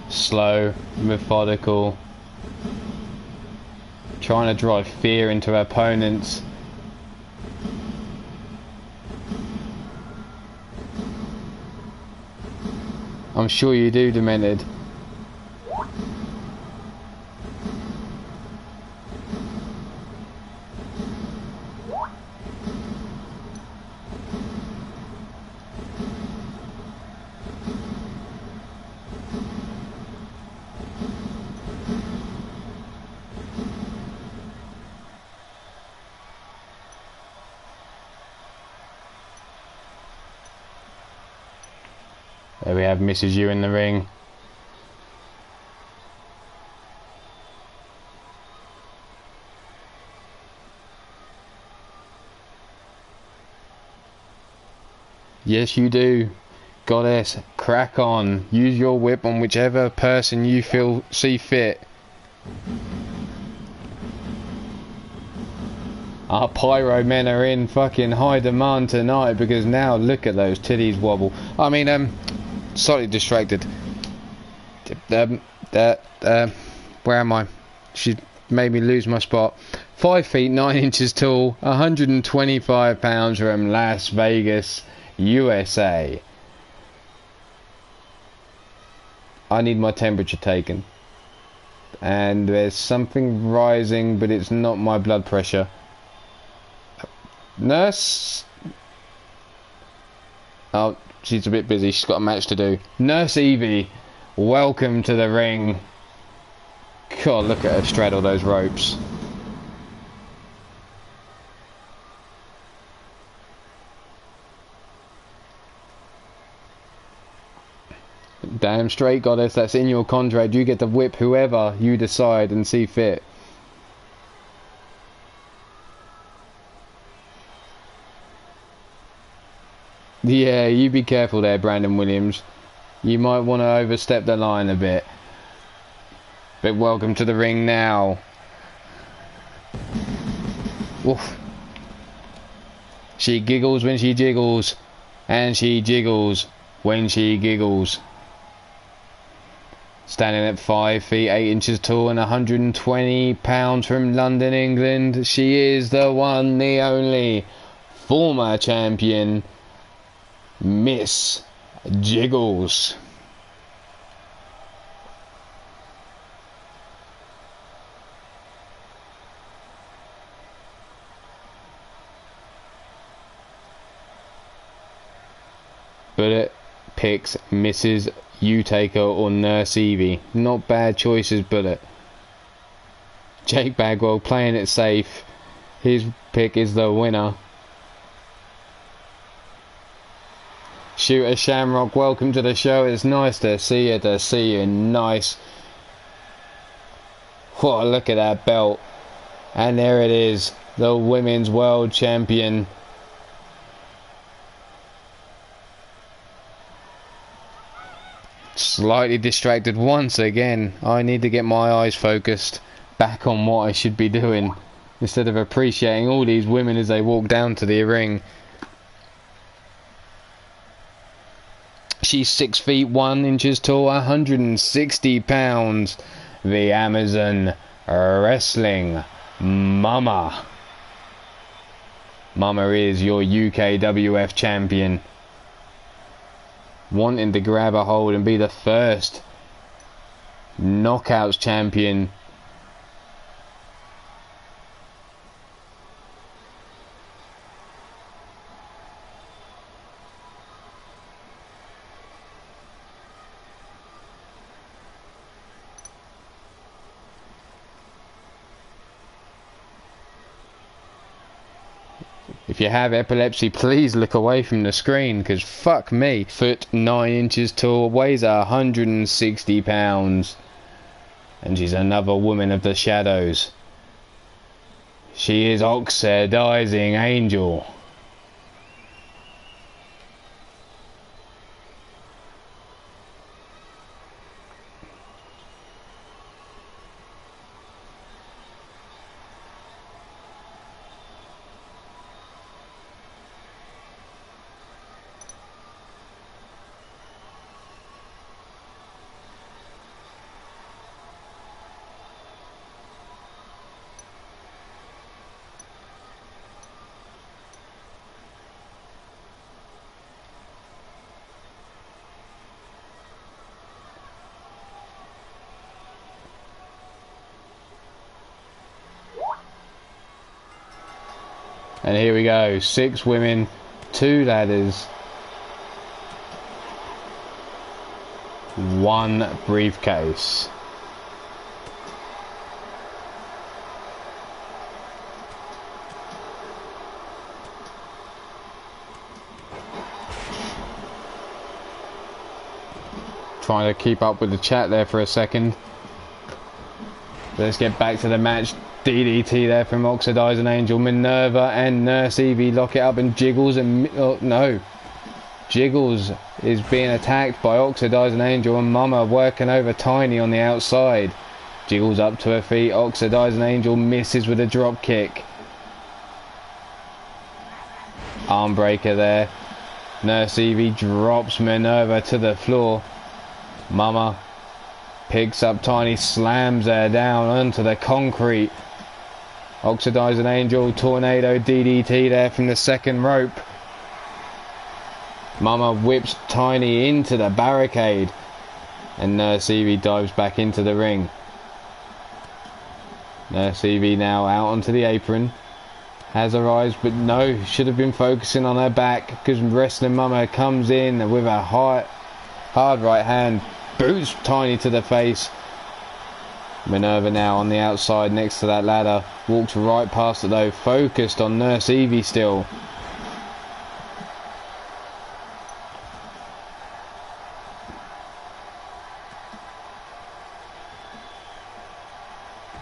Slow, methodical, trying to drive fear into her opponents. I'm sure you do, Demented. There we have Mrs. U in the ring. Yes, you do. Goddess, crack on. Use your whip on whichever person you see fit. Our pyro men are in fucking high demand tonight because now look at those titties wobble. I mean, slightly distracted. Where am I? She made me lose my spot. 5 feet 9 inches tall, 125 pounds from Las Vegas, USA. I need my temperature taken. And there's something rising, but it's not my blood pressure. Nurse? Oh, she's a bit busy. She's got a match to do. Nurse Evie, welcome to the ring. God, look at her straddle those ropes. Damn straight, Goddess. That's in your contract. You get to whip whoever you decide and see fit. Yeah, you be careful there, Brandon Williams. You might want to overstep the line a bit. But welcome to the ring now. Oof. She giggles when she jiggles. And she jiggles when she giggles. Standing at 5 feet 8 inches tall and 120 pounds from London, England. She is the one, the only former champion, Miss Jiggles. Bullet picks Mrs. U-Taker or Nurse Evie. Not bad choices, Bullet. Jake Bagwell playing it safe. His pick is the winner. Shooter Shamrock, welcome to the show. It's nice to see you. Nice. Whoa, look at that belt. And there it is. The Women's World Champion. Slightly distracted once again. I need to get my eyes focused back on what I should be doing instead of appreciating all these women as they walk down to the ring. She's 6 feet 1 inches tall, 160 pounds. The Amazon Wrestling Mama. Mama is your UKWF champion. Wanting to grab a hold and be the first Knockouts champion. If you have epilepsy, please look away from the screen, because fuck me. Foot 9 inches tall, weighs 160 pounds. And she's another woman of the shadows. She is Oxidizing Angel. And here we go, 6 women, 2 ladders, 1 briefcase. trying to keep up with the chat there for a second. Let's get back to the match. DDT there from Oxidizing Angel. Minerva and Nurse Evie lock it up, and Jiggles and... oh, no. Jiggles is being attacked by Oxidizing Angel, and Mama working over Tiny on the outside. Jiggles up to her feet. Oxidizing Angel misses with a drop kick. Arm breaker there. Nurse Evie drops Minerva to the floor. Mama picks up Tiny, slams her down onto the concrete. Oxidizing Angel, tornado DDT there from the second rope. Mama whips Tiny into the barricade, and Nurse Evie dives back into the ring. Nurse Evie now out onto the apron. Has her eyes, but no, should have been focusing on her back, because Wrestling Mama comes in with a hard right hand, boots Tiny to the face. Minerva now on the outside next to that ladder, walks right past it though, focused on Nurse Evie still.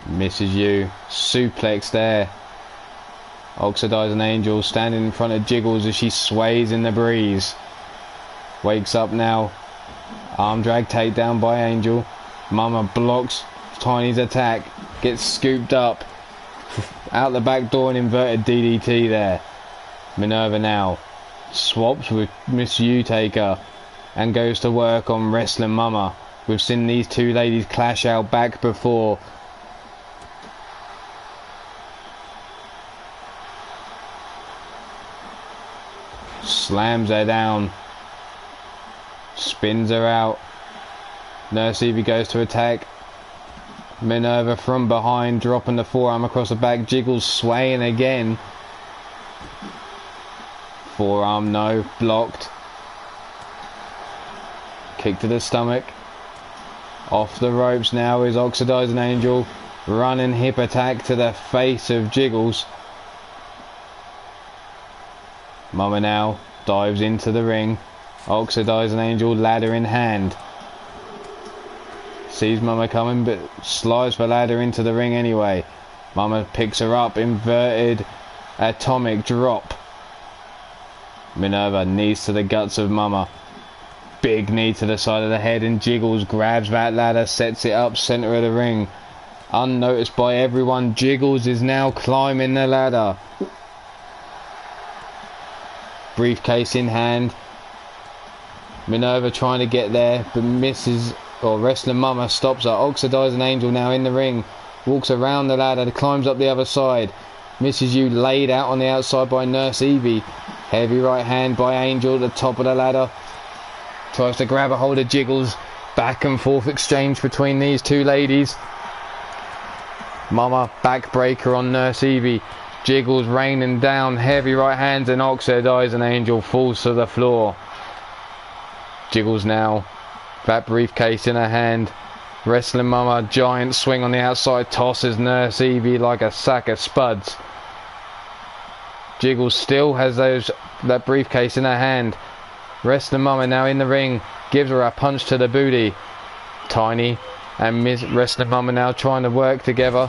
Misses you, suplex there. Oxidizing Angel standing in front of Jiggles as she sways in the breeze. Wakes up now. Arm drag takedown by Angel. Mama blocks Tiny's attack. Gets scooped up. Out the back door, and inverted DDT there. Minerva now swaps with Miss U-Taker and goes to work on Wrestling Mama. We've seen these two ladies clash out back before. Slams her down. Spins her out. Nurse Evie goes to attack. Minerva from behind, dropping the forearm across the back. Jiggles swaying again. Forearm, no. Blocked. Kick to the stomach. Off the ropes now is Oxidizing Angel. Running hip attack to the face of Jiggles. Mama now dives into the ring. Oxidizing Angel, ladder in hand. Sees Mama coming, but slides the ladder into the ring anyway. Mama picks her up, inverted atomic drop. Minerva, knees to the guts of Mama. Big knee to the side of the head, and Jiggles grabs that ladder, sets it up center of the ring. Unnoticed by everyone, Jiggles is now climbing the ladder. Briefcase in hand. Minerva trying to get there, but misses. Or Wrestling Mama stops her. Oxidizing Angel now in the ring. Walks around the ladder, climbs up the other side. Misses you, laid out on the outside by Nurse Evie. Heavy right hand by Angel at the top of the ladder. Tries to grab a hold of Jiggles. Back and forth exchange between these two ladies. Mama backbreaker on Nurse Evie. Jiggles raining down, heavy right hands, and Oxidizing Angel falls to the floor. Jiggles now, that briefcase in her hand. Wrestling Mama, giant swing on the outside, tosses Nurse Evie like a sack of spuds. Jiggles still has that briefcase in her hand. Wrestling Mama now in the ring, gives her a punch to the booty. Tiny and Wrestling Mama now trying to work together.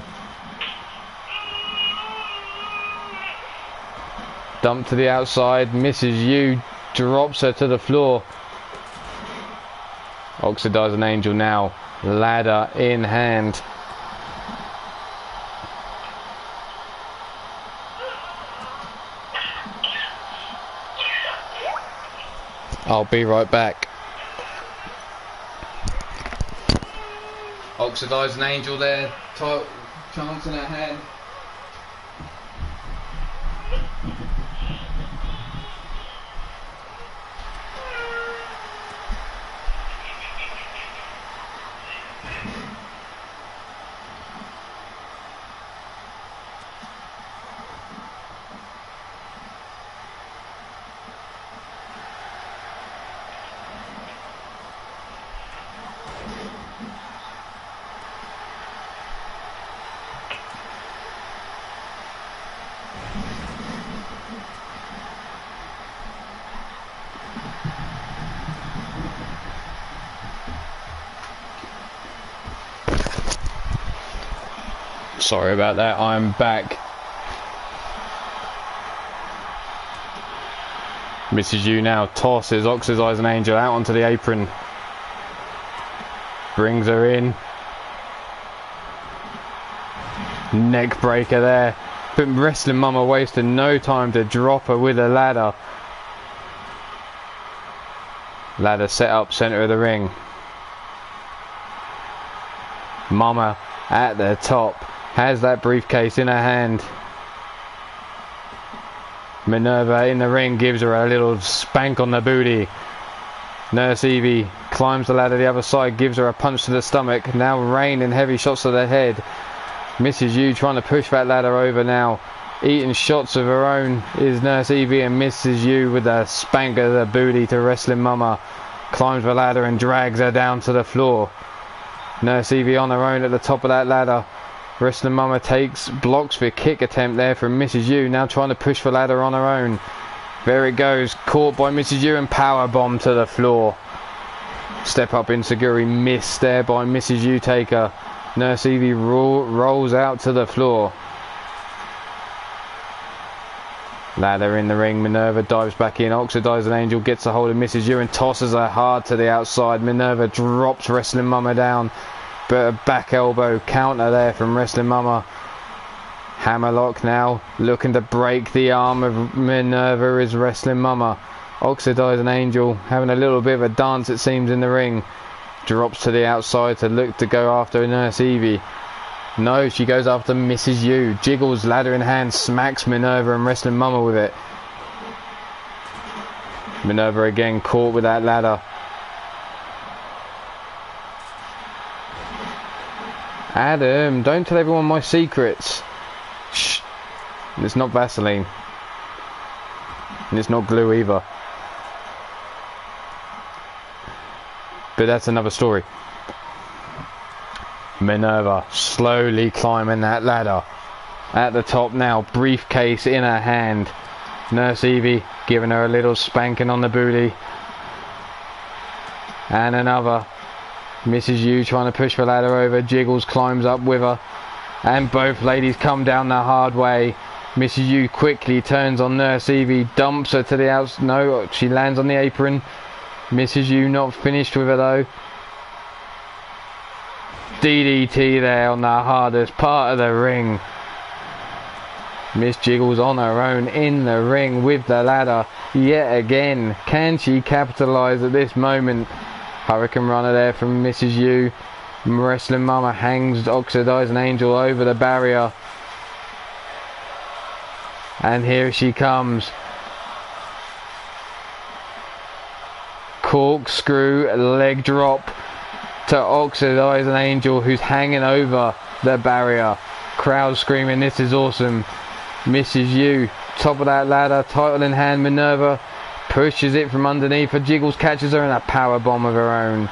Dump to the outside, misses you, drops her to the floor. Oxidizing Angel now, ladder in hand. I'll be right back. Oxidizing Angel there, chance in her hand. Sorry about that, I'm back. Mrs. U now tosses Oxidizing Angel out onto the apron. Brings her in. Neck breaker there. But Wrestling Mama wasted no time to drop her with a ladder. Ladder set up centre of the ring. Mama at the top. Has that briefcase in her hand. Minerva in the ring gives her a little spank on the booty. Nurse Evie climbs the ladder the other side, gives her a punch to the stomach. Now raining heavy shots to the head. Mrs. U trying to push that ladder over now. Eating shots of her own is Nurse Evie, and Mrs. U with a spank of the booty to Wrestling Mama. Climbs the ladder and drags her down to the floor. Nurse Evie on her own at the top of that ladder. Wrestling Mama blocks the kick attempt there from Mrs. U, now trying to push the ladder on her own. There it goes, caught by Mrs. U and power bomb to the floor. Step up Inseguri, missed there by Mrs. U taker. Nurse Evie rolls out to the floor. Ladder in the ring, Minerva dives back in. Oxidizing Angel gets a hold of Mrs. U and tosses her hard to the outside. Minerva drops Wrestling Mama down. But a back elbow counter there from Wrestling Mama. Hammerlock now, looking to break the arm of Minerva is Wrestling Mama. Oxidizing Angel having a little bit of a dance, it seems, in the ring. Drops to the outside to look to go after Nurse Evie. No, she goes after Mrs. U. Jiggles, ladder in hand, smacks Minerva and Wrestling Mama with it. Minerva again caught with that ladder. Adam, don't tell everyone my secrets. Shh. It's not Vaseline. And it's not glue either. But that's another story. Minerva slowly climbing that ladder. At the top now, briefcase in her hand. Nurse Evie giving her a little spanking on the booty. And another. Mrs. U trying to push the ladder over. Jiggles climbs up with her. And both ladies come down the hard way. Mrs. U quickly turns on Nurse Evie. Dumps her to the outside. No, she lands on the apron. Mrs. U not finished with her though. DDT there on the hardest part of the ring. Miss Jiggles on her own in the ring with the ladder. Yet again. Can she capitalise at this moment? Hurricane Runner there from Mrs. U. Wrestling Mama hangs Oxidizing Angel over the barrier. And here she comes. Corkscrew leg drop to Oxidizing Angel, who's hanging over the barrier. Crowd screaming, this is awesome. Mrs. U, top of that ladder, title in hand. Minerva pushes it from underneath her. Jiggles catches her in a power bomb of her own.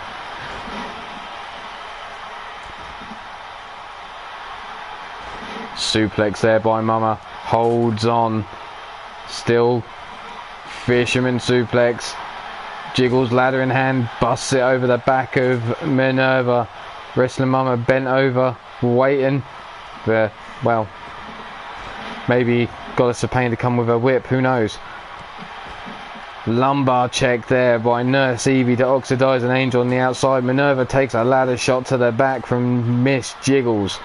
Suplex there by Mama. Holds on. Still fisherman suplex. Jiggles ladder in hand. Busts it over the back of Minerva. Wrestling Mama bent over. Waiting. But, well, maybe Goddess of Pain to come with a whip. Who knows? Lumbar check there by Nurse Evie to Oxidizing Angel on the outside. Minerva takes a ladder shot to the back from Miss Jiggles.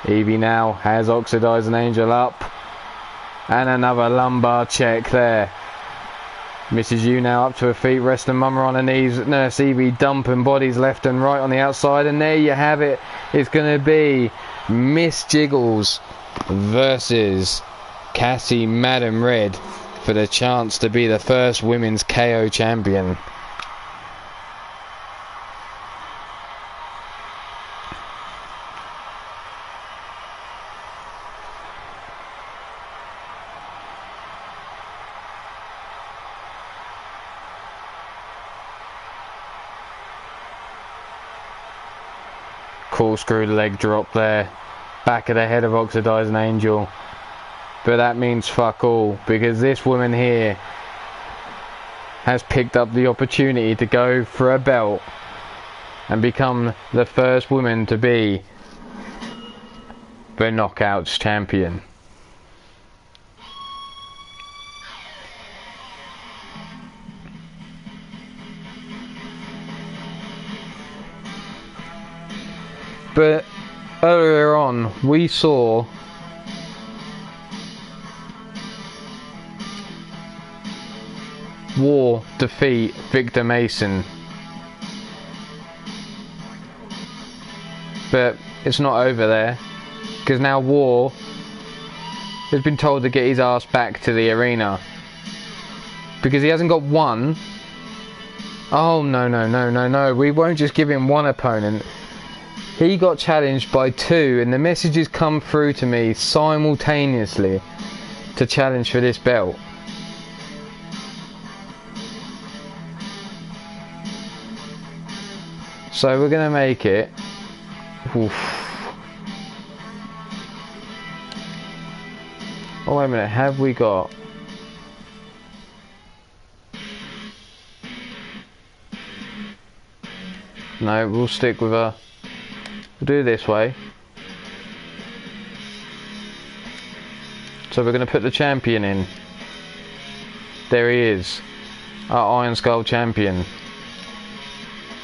Evie now has Oxidizing Angel up. And another lumbar check there. Mrs. U now up to her feet. Wrestling Mama on her knees. Nurse Evie dumping bodies left and right on the outside. And there you have it. It's going to be Miss Jiggles versus Cassie Madam Red for the chance to be the first women's KO champion. Corkscrew leg drop there. Back of the head of Oxidizing Angel. But that means fuck all, because this woman here has picked up the opportunity to go for a belt and become the first woman to be the Knockouts champion. But earlier on, we saw War defeat Victor Mason. But it's not over there, because now War has been told to get his ass back to the arena. Because he hasn't got one. Oh, no. We won't just give him one opponent. He got challenged by two, and the messages come through to me simultaneously to challenge for this belt. So we're going to make it. Oof. Oh, wait a minute. Have we got... No, we'll stick with a... We'll do it this way. So we're going to put the champion in. There he is. Our Iron Skull champion.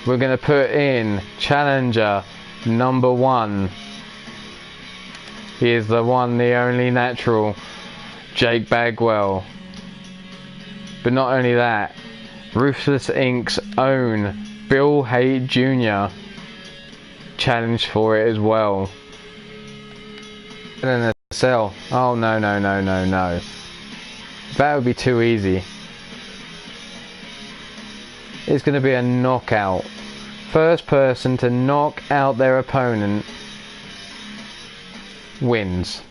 We're going to put in challenger number 1. He is the one, the only natural, Jake Bagwell. But not only that, Ruthless Inc.'s own Bill Haight Jr. challenged for it as well. And then a cell. Oh no. That would be too easy. It's going to be a knockout. First person to knock out their opponent wins.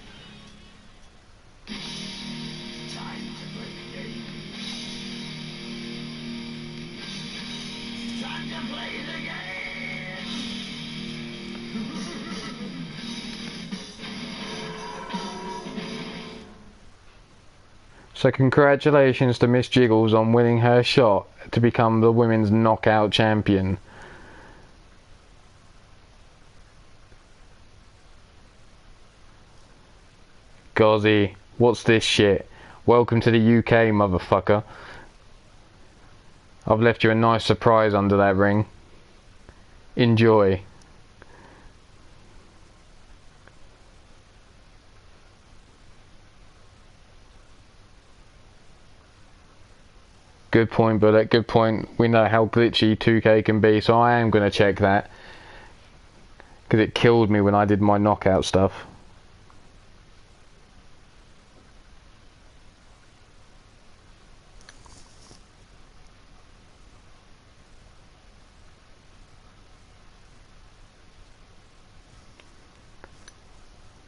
So congratulations to Miss Jiggles on winning her shot to become the women's knockout champion. Gozzy, what's this shit? Welcome to the UK, motherfucker. I've left you a nice surprise under that ring. Enjoy. Good point, Bullet, good point. We know how glitchy 2K can be, so I am going to check that. Because it killed me when I did my knockout stuff.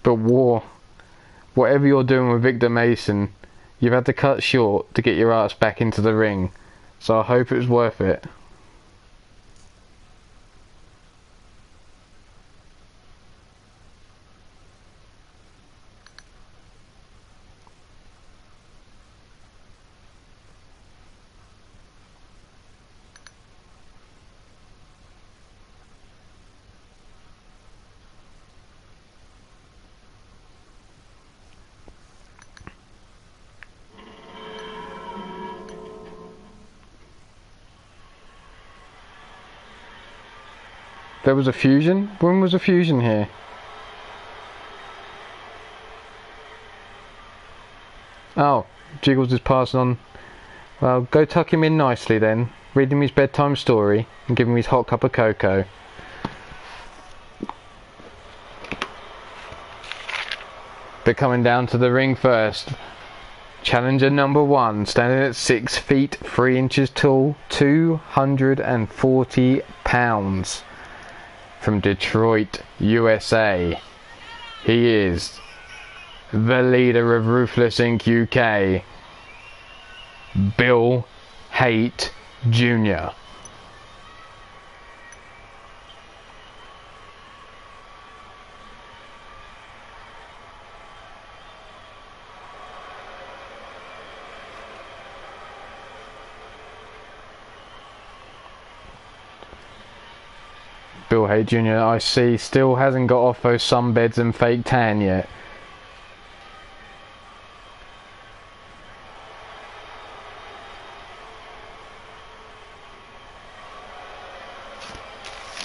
But War, whatever you're doing with Victor Mason, you've had to cut short to get your ass back into the ring, so I hope it was worth it. There was a fusion? When was a fusion here? Oh, Jiggles is passing on. Well, go tuck him in nicely then. Read him his bedtime story and give him his hot cup of cocoa. But coming down to the ring first. Challenger number 1, standing at 6 feet 3 inches tall, 240 pounds. From Detroit, USA. He is the leader of Ruthless Inc. UK, Bill Haight Jr. Bill Hay Jr., I see, still hasn't got off those sunbeds and fake tan yet.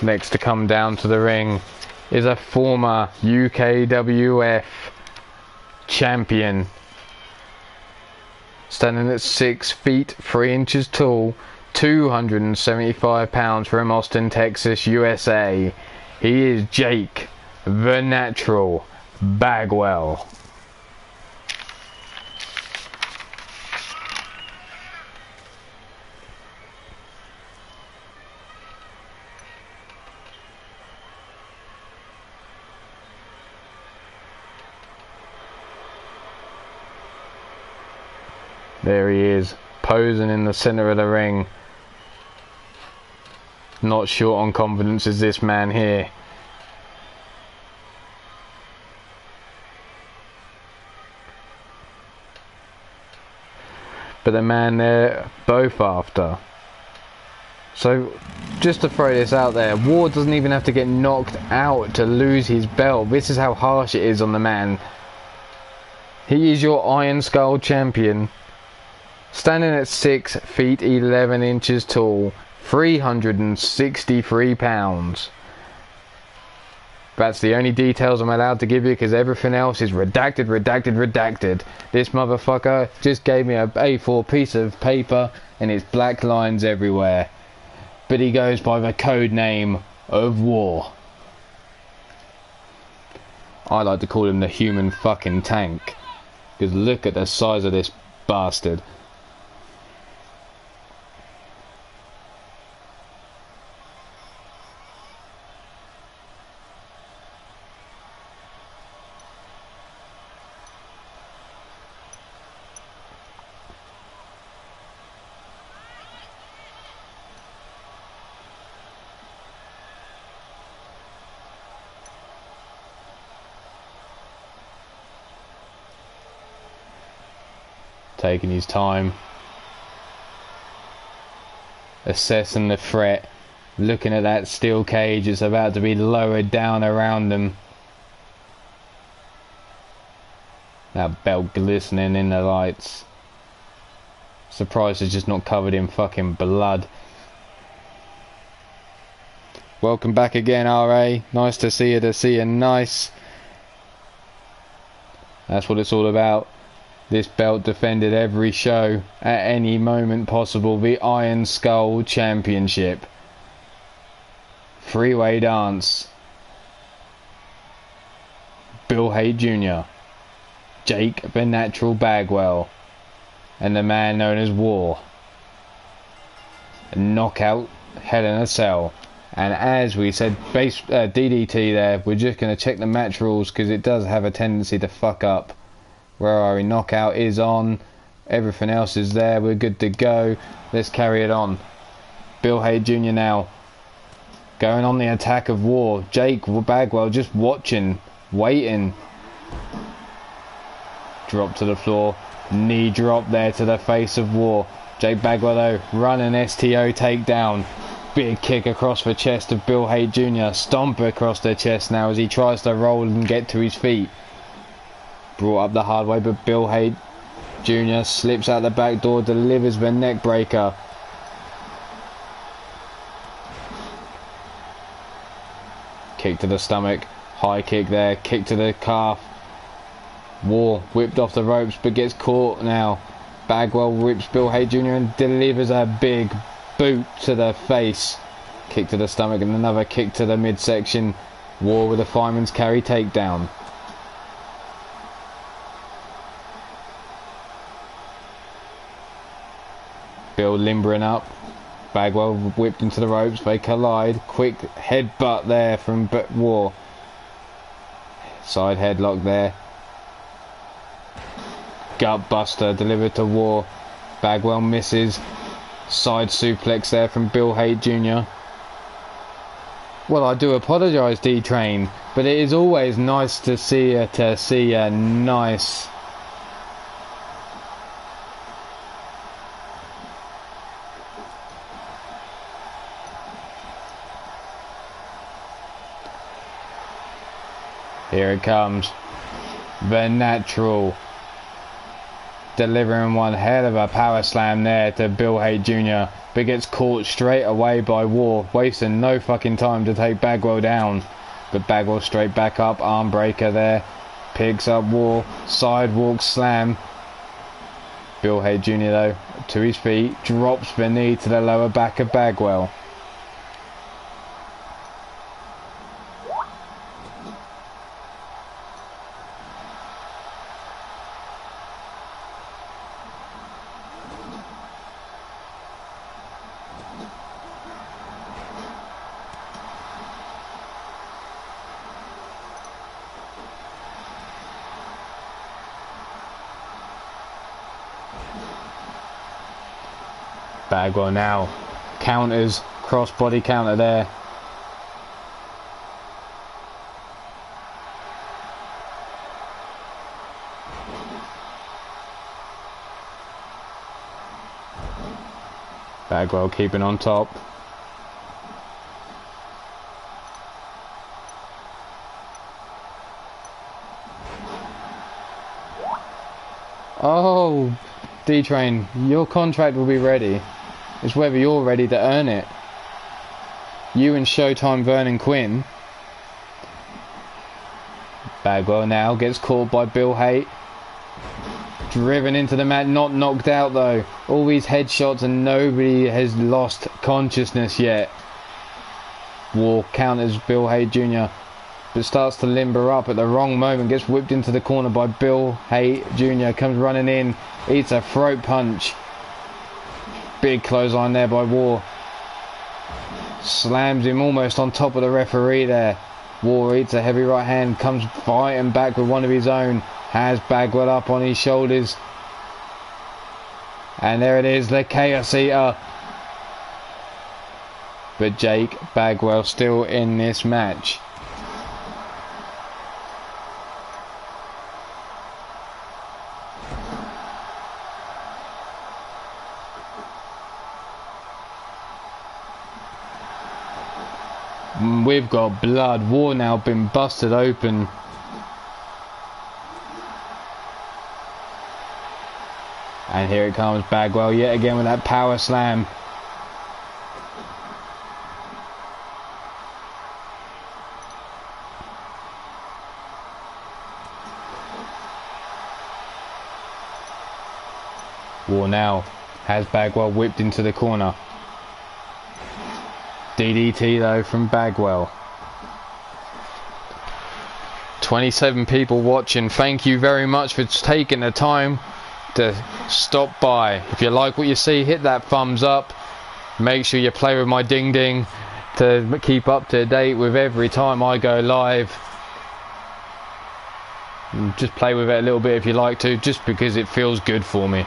Next to come down to the ring is a former UKWF champion, standing at 6 feet 3 inches tall, 275 pounds, from Austin, Texas, USA. He is Jake the Natural Bagwell. There he is, posing in the centre of the ring. Not short on confidence is this man here. But the man they're both after. So, just to throw this out there, Ward doesn't even have to get knocked out to lose his belt. This is how harsh it is on the man. He is your Iron Skull champion. Standing at 6 feet 11 inches tall, 363 pounds. That's the only details I'm allowed to give you, because everything else is redacted, redacted, redacted. This motherfucker just gave me a A4 piece of paper and it's black lines everywhere. But he goes by the code name of War. I like to call him the human fucking tank, because look at the size of this bastard. Taking his time, assessing the threat, looking at that steel cage. It's about to be lowered down around them. That belt glistening in the lights. Surprised it's just not covered in fucking blood. Welcome back again, RA. Nice to see you, nice. That's what it's all about. This belt defended every show, at any moment possible. The Iron Skull Championship. Three-way dance. Bill Hay Jr., Jake the Natural Bagwell, and the man known as War. A knockout, Hell in a Cell. And as we said, DDT there, we're just going to check the match rules, because it does have a tendency to fuck up. Where are we? Knockout is on. Everything else is there. We're good to go. Let's carry it on. Bill Hay Jr. now. Going on the attack of War. Jake Bagwell just watching. Waiting. Drop to the floor. Knee drop there to the face of War. Jake Bagwell though, running STO takedown. Big kick across the chest of Bill Hay Jr. Stomp across the chest now as he tries to roll and get to his feet. Brought up the hard way, but Bill Hay Jr. slips out the back door, delivers the neck breaker. Kick to the stomach, high kick there, kick to the calf. War whipped off the ropes but gets caught now. Bagwell whips Bill Hay Jr. and delivers a big boot to the face. Kick to the stomach and another kick to the midsection. War with a fireman's carry takedown. Bill limbering up. Bagwell whipped into the ropes. They collide. Quick headbutt there from War. Side headlock there. Gut buster delivered to War. Bagwell misses. Side suplex there from Bill Hay Jr. Well, I do apologise, D-Train, but it is always nice to see a nice Here it comes. The Natural. Delivering one hell of a power slam there to Bill Haight Jr. But gets caught straight away by War. Wasting no fucking time to take Bagwell down. But Bagwell straight back up. Arm breaker there. Picks up War. Sidewalk slam. Bill Haight Jr. though to his feet. Drops the knee to the lower back of Bagwell. Bagwell now counters, cross body counter there. Bagwell keeping on top. Oh, D-Train, your contract will be ready. It's whether you're ready to earn it. You and Showtime Vernon Quinn. Bagwell now gets caught by Bill Haight. Driven into the mat, not knocked out though. All these headshots and nobody has lost consciousness yet. War counters Bill Haight Jr. but starts to limber up at the wrong moment. Gets whipped into the corner by Bill Haight Jr. Comes running in, eats a throat punch. Big clothesline there by War. Slams him almost on top of the referee there. War eats a heavy right hand. Comes fighting back with one of his own. Has Bagwell up on his shoulders. And there it is, the Chaos Eater. But Jake Bagwell still in this match. We've got blood. War now been busted open. And here it comes, Bagwell yet again with that power slam. War now has Bagwell whipped into the corner. DDT though from Bagwell. 27 people watching. Thank you very much for taking the time to stop by. If you like what you see, hit that thumbs up. Make sure you play with my ding ding to keep up to date with every time I go live. And just play with it a little bit if you like to, just because it feels good for me.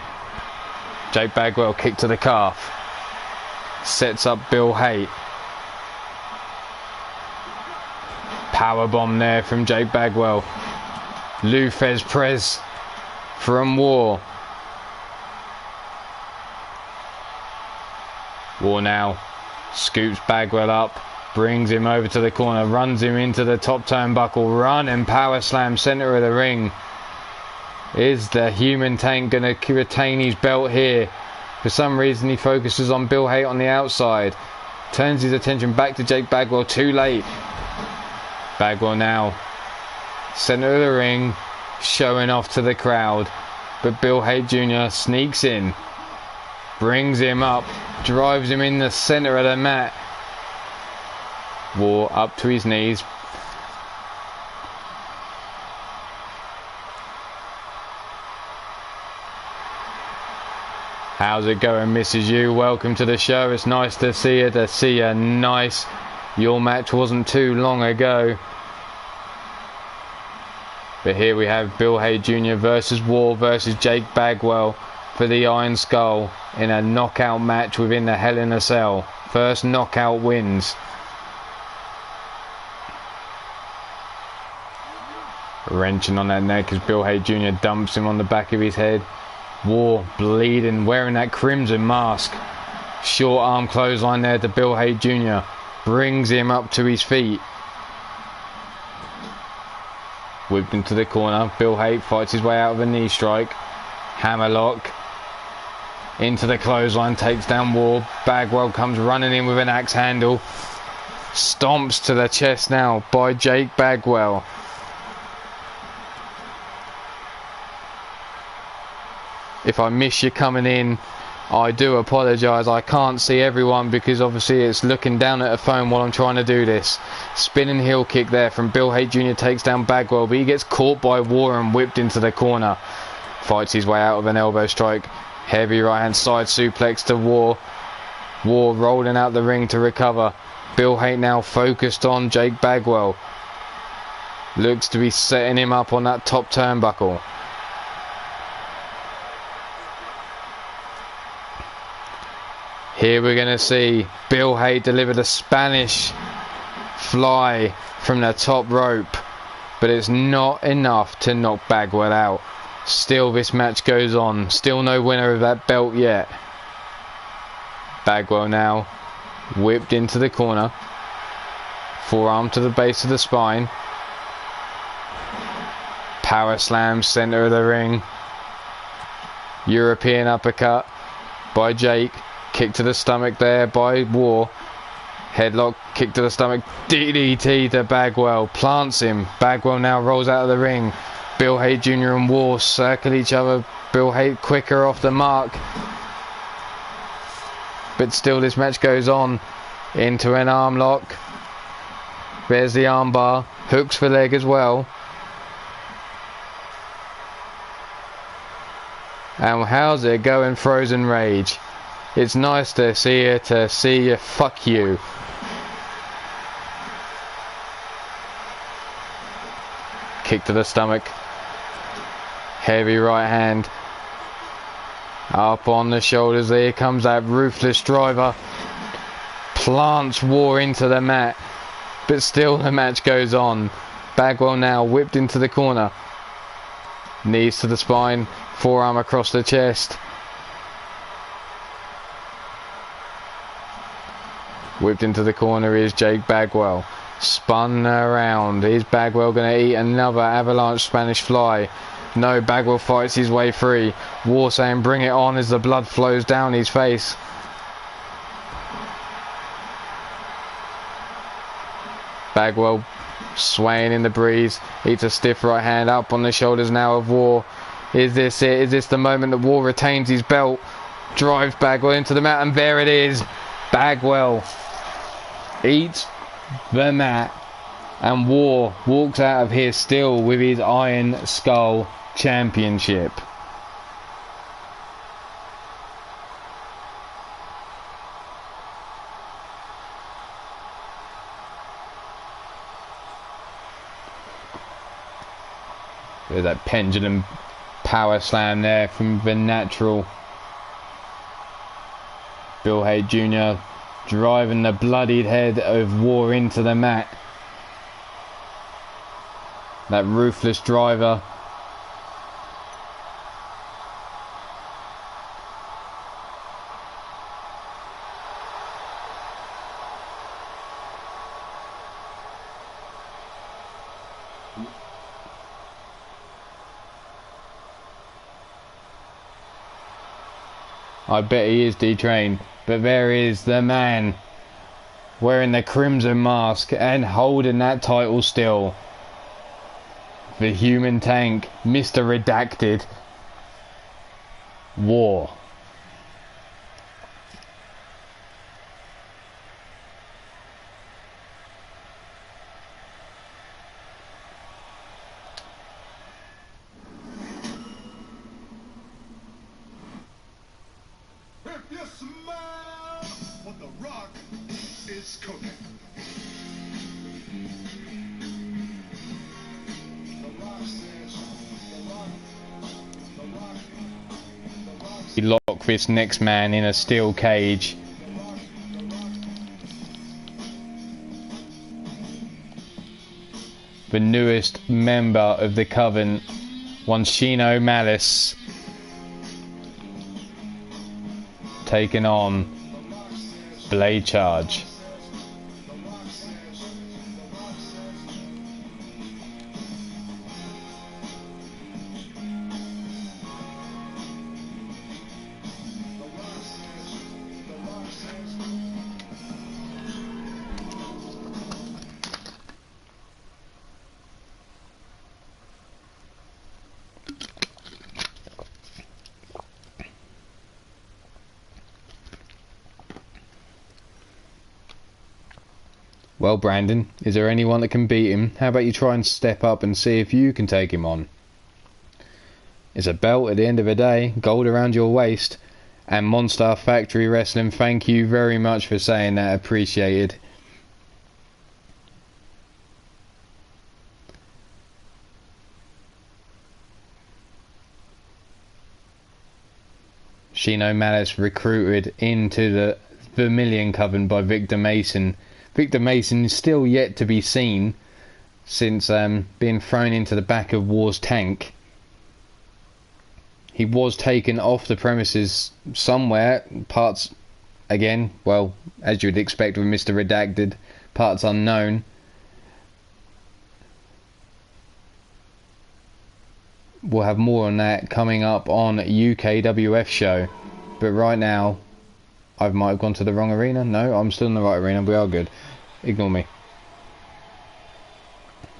Jake Bagwell kick to the calf. Sets up Bill Haight. Powerbomb there from Jake Bagwell. Lufez press from War. War now scoops Bagwell up, brings him over to the corner, runs him into the top turnbuckle, run and power slam center of the ring. Is the Human Tank going to retain his belt here? For some reason he focuses on Bill Haight on the outside. Turns his attention back to Jake Bagwell, too late. Bagwell now center of the ring, showing off to the crowd. But Bill Haight Jr. sneaks in, brings him up, drives him in the center of the mat. War up to his knees. How's it going, Mrs. U? Welcome to the show. It's nice to see you. Nice. Your match wasn't too long ago. But here we have Bill Haight Jr. versus War versus Jake Bagwell for the Iron Skull in a knockout match within the Hell in a Cell. First knockout wins. Wrenching on that neck as Bill Haight Jr. dumps him on the back of his head. War bleeding, wearing that crimson mask. Short arm clothesline there to Bill Haight Jr. Brings him up to his feet. Whipped into the corner. Bill Haight fights his way out of a knee strike. Hammerlock into the clothesline, takes down War. Bagwell comes running in with an axe handle. Stomps to the chest now by Jake Bagwell. If I miss you coming in, I do apologise. I can't see everyone because obviously it's looking down at a phone while I'm trying to do this. Spinning heel kick there from Bill Haight Jr. takes down Bagwell, but he gets caught by War and whipped into the corner. Fights his way out of an elbow strike. Heavy right hand side suplex to War. War rolling out the ring to recover. Bill Haight now focused on Jake Bagwell. Looks to be setting him up on that top turnbuckle. Here we're going to see Bill Haight deliver the Spanish fly from the top rope, but it's not enough to knock Bagwell out. Still this match goes on. Still no winner of that belt yet. Bagwell now whipped into the corner. Forearm to the base of the spine. Power slam, center of the ring. European uppercut by Jake. Kick to the stomach there by War. Headlock, kick to the stomach. DDT to Bagwell. Plants him. Bagwell now rolls out of the ring. Bill Haight Jr. and War circle each other. Bill Haight quicker off the mark. But still this match goes on. Into an arm lock. There's the arm bar. Hooks for leg as well. And how's it going, Frozen Rage? It's nice to see you fuck you. Kick to the stomach. Heavy right hand. Up on the shoulders. There comes that ruthless driver. Plants War into the mat. But still the match goes on. Bagwell now whipped into the corner. Knees to the spine. Forearm across the chest. Whipped into the corner is Jake Bagwell. Spun around. Is Bagwell going to eat another avalanche Spanish fly? No, Bagwell fights his way free. War saying bring it on as the blood flows down his face. Bagwell swaying in the breeze. Eats a stiff right hand up on the shoulders now of War. Is this it? Is this the moment that War retains his belt? Drives Bagwell into the mat, and there it is. Bagwell eats the mat, and War walks out of here still with his Iron Skull Championship. There's that pendulum power slam there from the Natural. Bill Haight Jr. driving the bloodied head of War into the mat. That ruthless driver. I bet he is detrained. But there is the man wearing the crimson mask and holding that title still. The Human Tank, Mr. Redacted. War. Lock this next man in a steel cage. The newest member of the Coven, Wanshino Malice, taking on Blade Charge. Well, Brandon, is there anyone that can beat him? How about you try and step up and see if you can take him on? It's a belt at the end of the day, gold around your waist. And Monster Factory Wrestling, thank you very much for saying that, appreciated. Shino Malice recruited into the Vermilion Coven by Victor Mason. Victor Mason is still yet to be seen since being thrown into the back of War's tank. He was taken off the premises somewhere, parts, again, well, as you would expect with Mr. Redacted, parts unknown. We'll have more on that coming up on UKWF show. But right now, I might have gone to the wrong arena. No, I'm still in the right arena. We are good. Ignore me.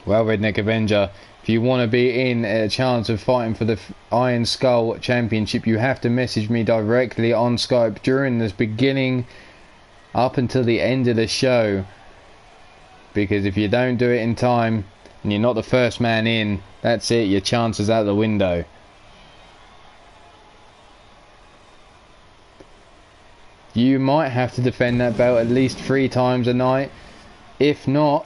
Well, Redneck Avenger, if you want to be in a chance of fighting for the Iron Skull Championship, you have to message me directly on Skype during this beginning up until the end of the show. Because if you don't do it in time and you're not the first man in, that's it, your chances out the window. You might have to defend that belt at least 3 times a night. If not,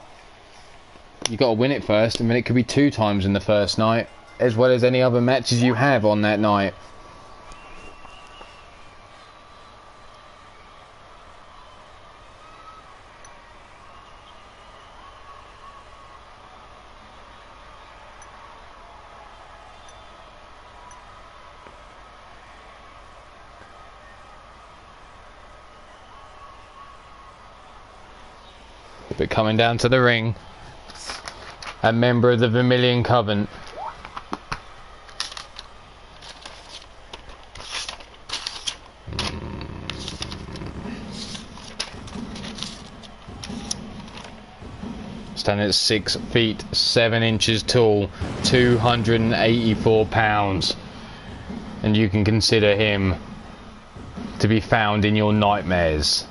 you got to win it first, and then it could be 2 times in the first night, as well as any other matches you have on that night. But coming down to the ring, a member of the Vermilion Coven. Standing at 6 feet 7 inches tall, 284 pounds. And you can consider him to be found in your nightmares.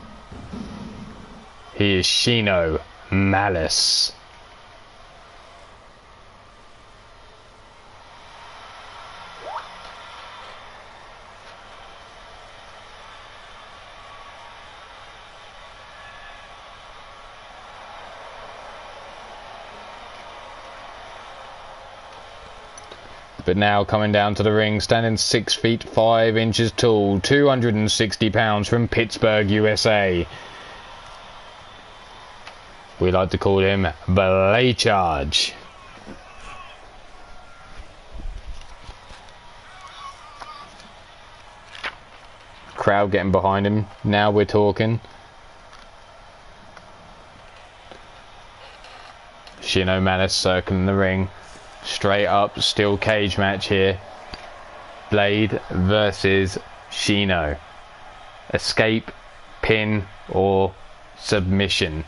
He is Shino Malice. But now coming down to the ring, standing 6 feet 5 inches tall, 260 pounds from Pittsburgh, USA. We like to call him Blade Charge. Crowd getting behind him. Now we're talking. Shino Malice circling the ring. Straight up steel cage match here. Blade versus Shino. Escape, pin, or submission.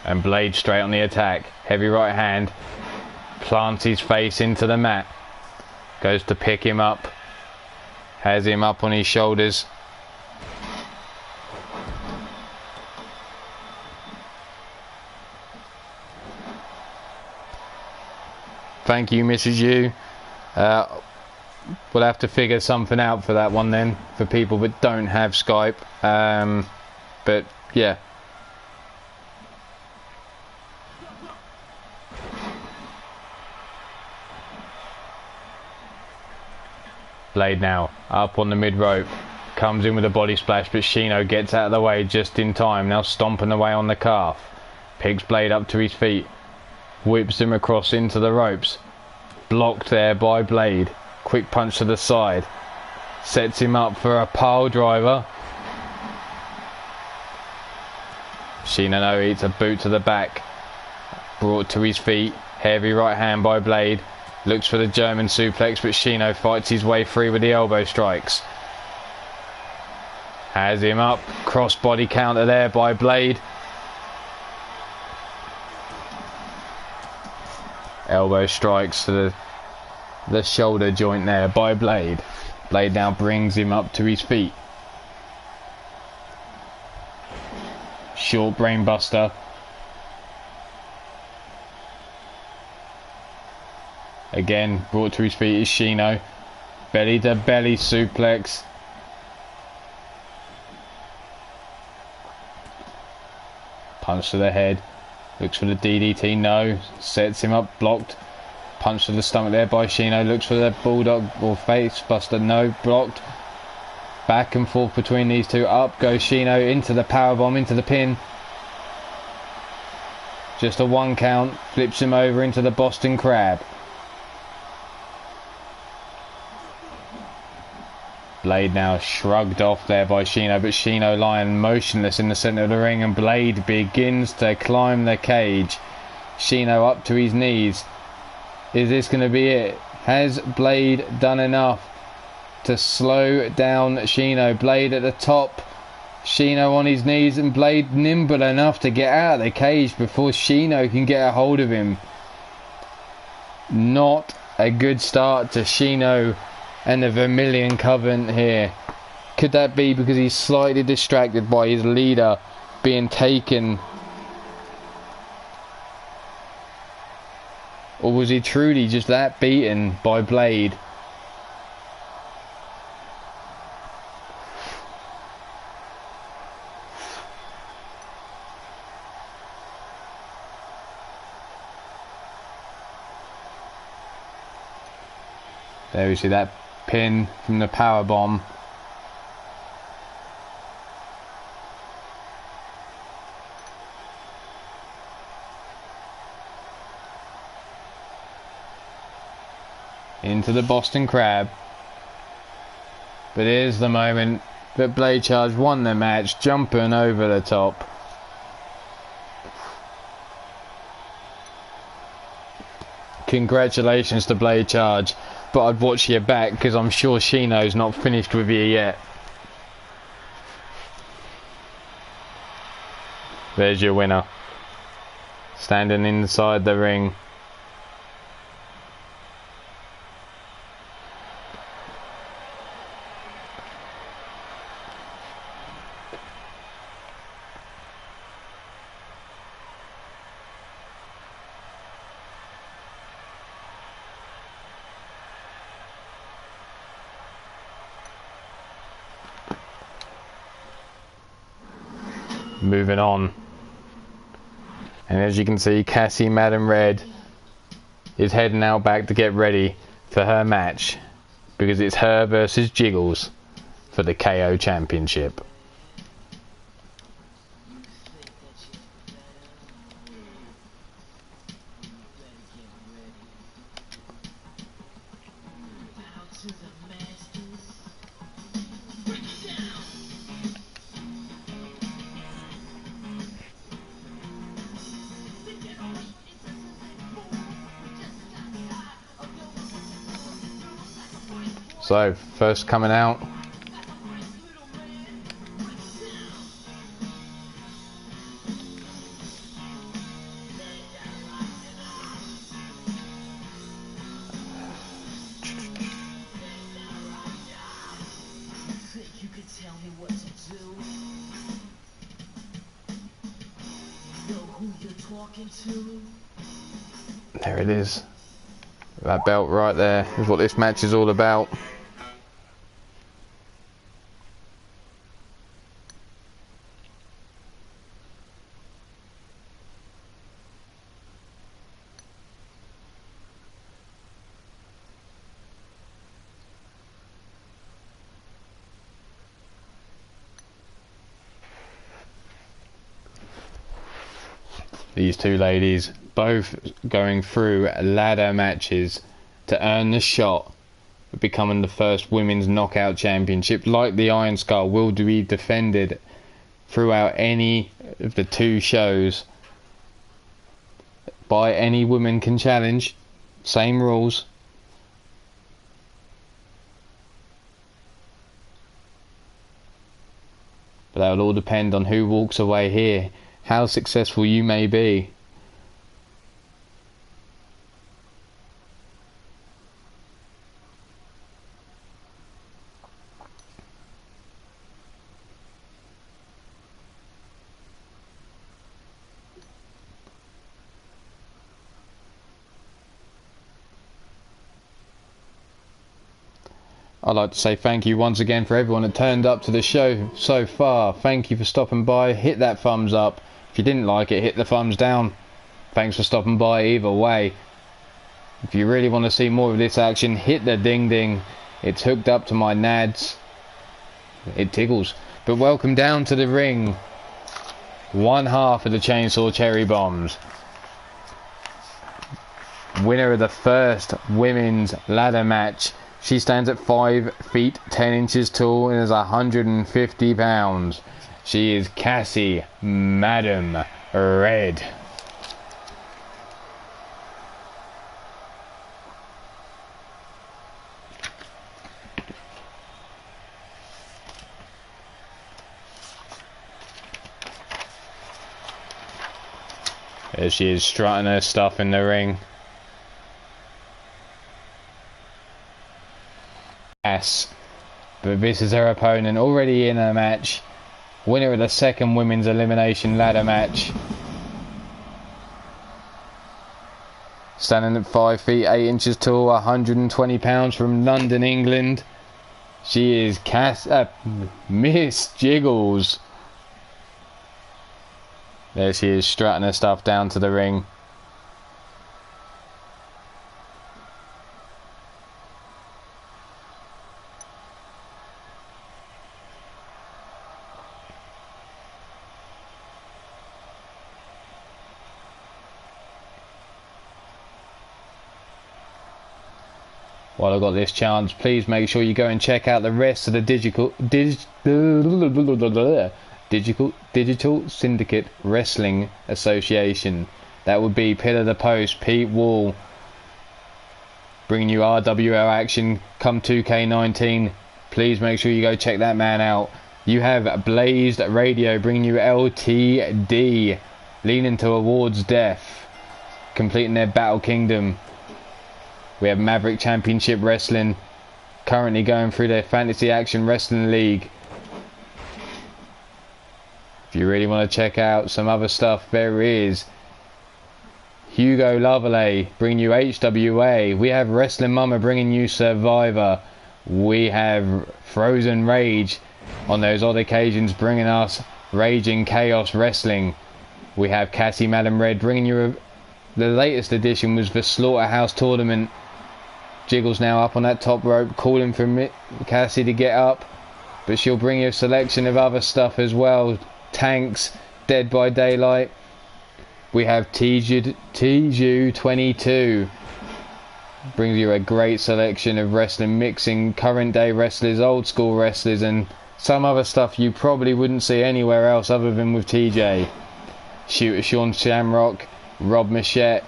And Blade straight on the attack. Heavy right hand. Plants his face into the mat. Goes to pick him up. Has him up on his shoulders. Thank you, Mrs. U. We'll have to figure something out for that one then, for people that don't have Skype. But yeah. Blade now up on the mid rope, comes in with a body splash, but Shino gets out of the way just in time. Now stomping away on the calf, picks Blade up to his feet, whips him across into the ropes, blocked there by Blade. Quick punch to the side, sets him up for a pile driver. Shino eats a boot to the back, brought to his feet. Heavy right hand by Blade. Looks for the German suplex, but Shino fights his way free with the elbow strikes. Has him up. Cross body counter there by Blade. Elbow strikes to the shoulder joint there by Blade. Blade now brings him up to his feet. Short brainbuster. Again, brought to his feet is Shino. Belly to belly suplex. Punch to the head. Looks for the DDT. No. Sets him up. Blocked. Punch to the stomach there by Shino. Looks for the bulldog or face buster. No. Blocked. Back and forth between these two. Up goes Shino into the powerbomb, into the pin. Just a 1 count. Flips him over into the Boston Crab. Blade now shrugged off there by Shino, but Shino lying motionless in the centre of the ring, and Blade begins to climb the cage. Shino up to his knees. Is this going to be it? Has Blade done enough to slow down Shino? Blade at the top. Shino on his knees, and Blade nimble enough to get out of the cage before Shino can get a hold of him. Not a good start to Shino and the Vermilion Covenant here. Could that be because he's slightly distracted by his leader being taken? Or was he truly just that beaten by Blade? There we see that pin from the power bomb. Into the Boston Crab. But here's the moment that Blade Charge won the match, jumping over the top. Congratulations to Blade Charge. But I'd watch your back, because I'm sure Shino's not finished with you yet. There's your winner. Standing inside the ring. Moving on, and as you can see, Cassie Madam Red is heading out back to get ready for her match, because it's her versus Jiggles for the KO Championship. So, first coming out. You could tell me what to do. Know who you're talking to. There it is. That belt right there is what this match is all about. These two ladies both going through ladder matches to earn the shot of becoming the first women's knockout championship. Like the Iron Skull will be defended throughout any of the two shows by any woman can challenge. Same rules. But that will all depend on who walks away here, how successful you may be. I'd like to say thank you once again for everyone that turned up to the show so far. Thank you for stopping by. Hit that thumbs up. If you didn't like it, hit the thumbs down. Thanks for stopping by either way. If you really want to see more of this action, hit the ding ding. It's hooked up to my nads. It tickles. But welcome down to the ring. One half of the Chainsaw Cherry Bombs. Winner of the first women's ladder match. She stands at 5 feet 10 inches tall and is 150 pounds. She is Cassie Madam Red. There she is, strutting her stuff in the ring. Yes, but this is her opponent already in a match. Winner of the second women's elimination ladder match. Standing at 5 feet 8 inches tall, 120 pounds, from London, England. She is Miss Jiggles. There she is, strutting her stuff down to the ring. While I've got this chance, please make sure you go and check out the rest of the Digital Syndicate Wrestling Association. That would be Pillar the Post, Pete Wall, bringing you RWL action come 2K19. Please make sure you go check that man out. You have Blazed Radio bringing you LTD, leaning towards death, completing their Battle Kingdom. We have Maverick Championship Wrestling, currently going through their Fantasy Action Wrestling League. If you really want to check out some other stuff, there is Hugo Lovelace bringing you HWA. We have Wrestling Mama bringing you Survivor. We have Frozen Rage on those odd occasions bringing us Raging Chaos Wrestling. We have Cassie Madam Red bringing you the latest edition was the Slaughterhouse Tournament. Jiggles now up on that top rope, calling for Cassie to get up, but she'll bring you a selection of other stuff as well. Tanks, Dead by Daylight. We have Tiju 22, brings you a great selection of wrestling, mixing current day wrestlers, old school wrestlers, and some other stuff you probably wouldn't see anywhere else other than with TJ. Shooter Sean Shamrock, Rob Machette.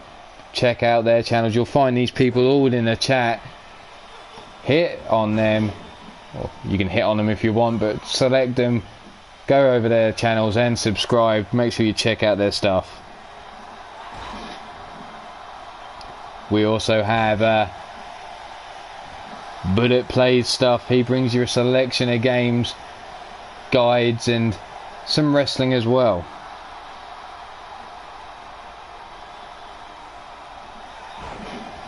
Check out their channels. You'll find these people all in the chat. Hit on them. Well, you can hit on them if you want, but select them. Go over their channels and subscribe. Make sure you check out their stuff. We also have Bullet Plays stuff. He brings you a selection of games, guides, and some wrestling as well.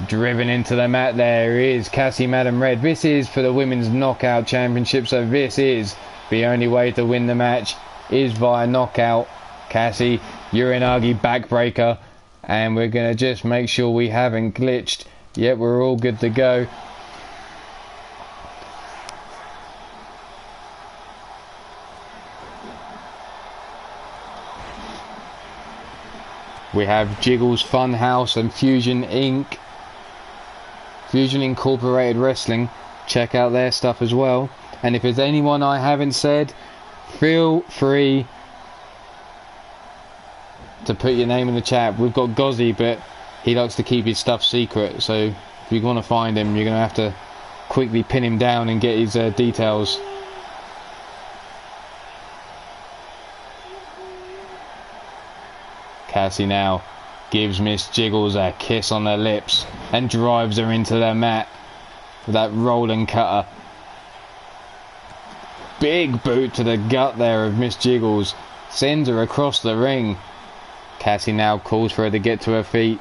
Driven into the mat, there is Cassie Madam Red. This is for the Women's Knockout Championship, so this is the only way to win the match is via knockout. Cassie, Uranagi backbreaker, and we're going to just make sure we haven't glitched. Yep, we're all good to go. We have Jiggles Funhouse and Fusion Inc. Fusion Incorporated Wrestling. Check out their stuff as well. And if there's anyone I haven't said, feel free to put your name in the chat. We've got Gozzy, but he likes to keep his stuff secret. So if you want to find him, you're going to have to quickly pin him down and get his details. Cassie now gives Miss Jiggles a kiss on the lips and drives her into the mat with that rolling cutter. Big boot to the gut there of Miss Jiggles. Sends her across the ring. Cassie now calls for her to get to her feet.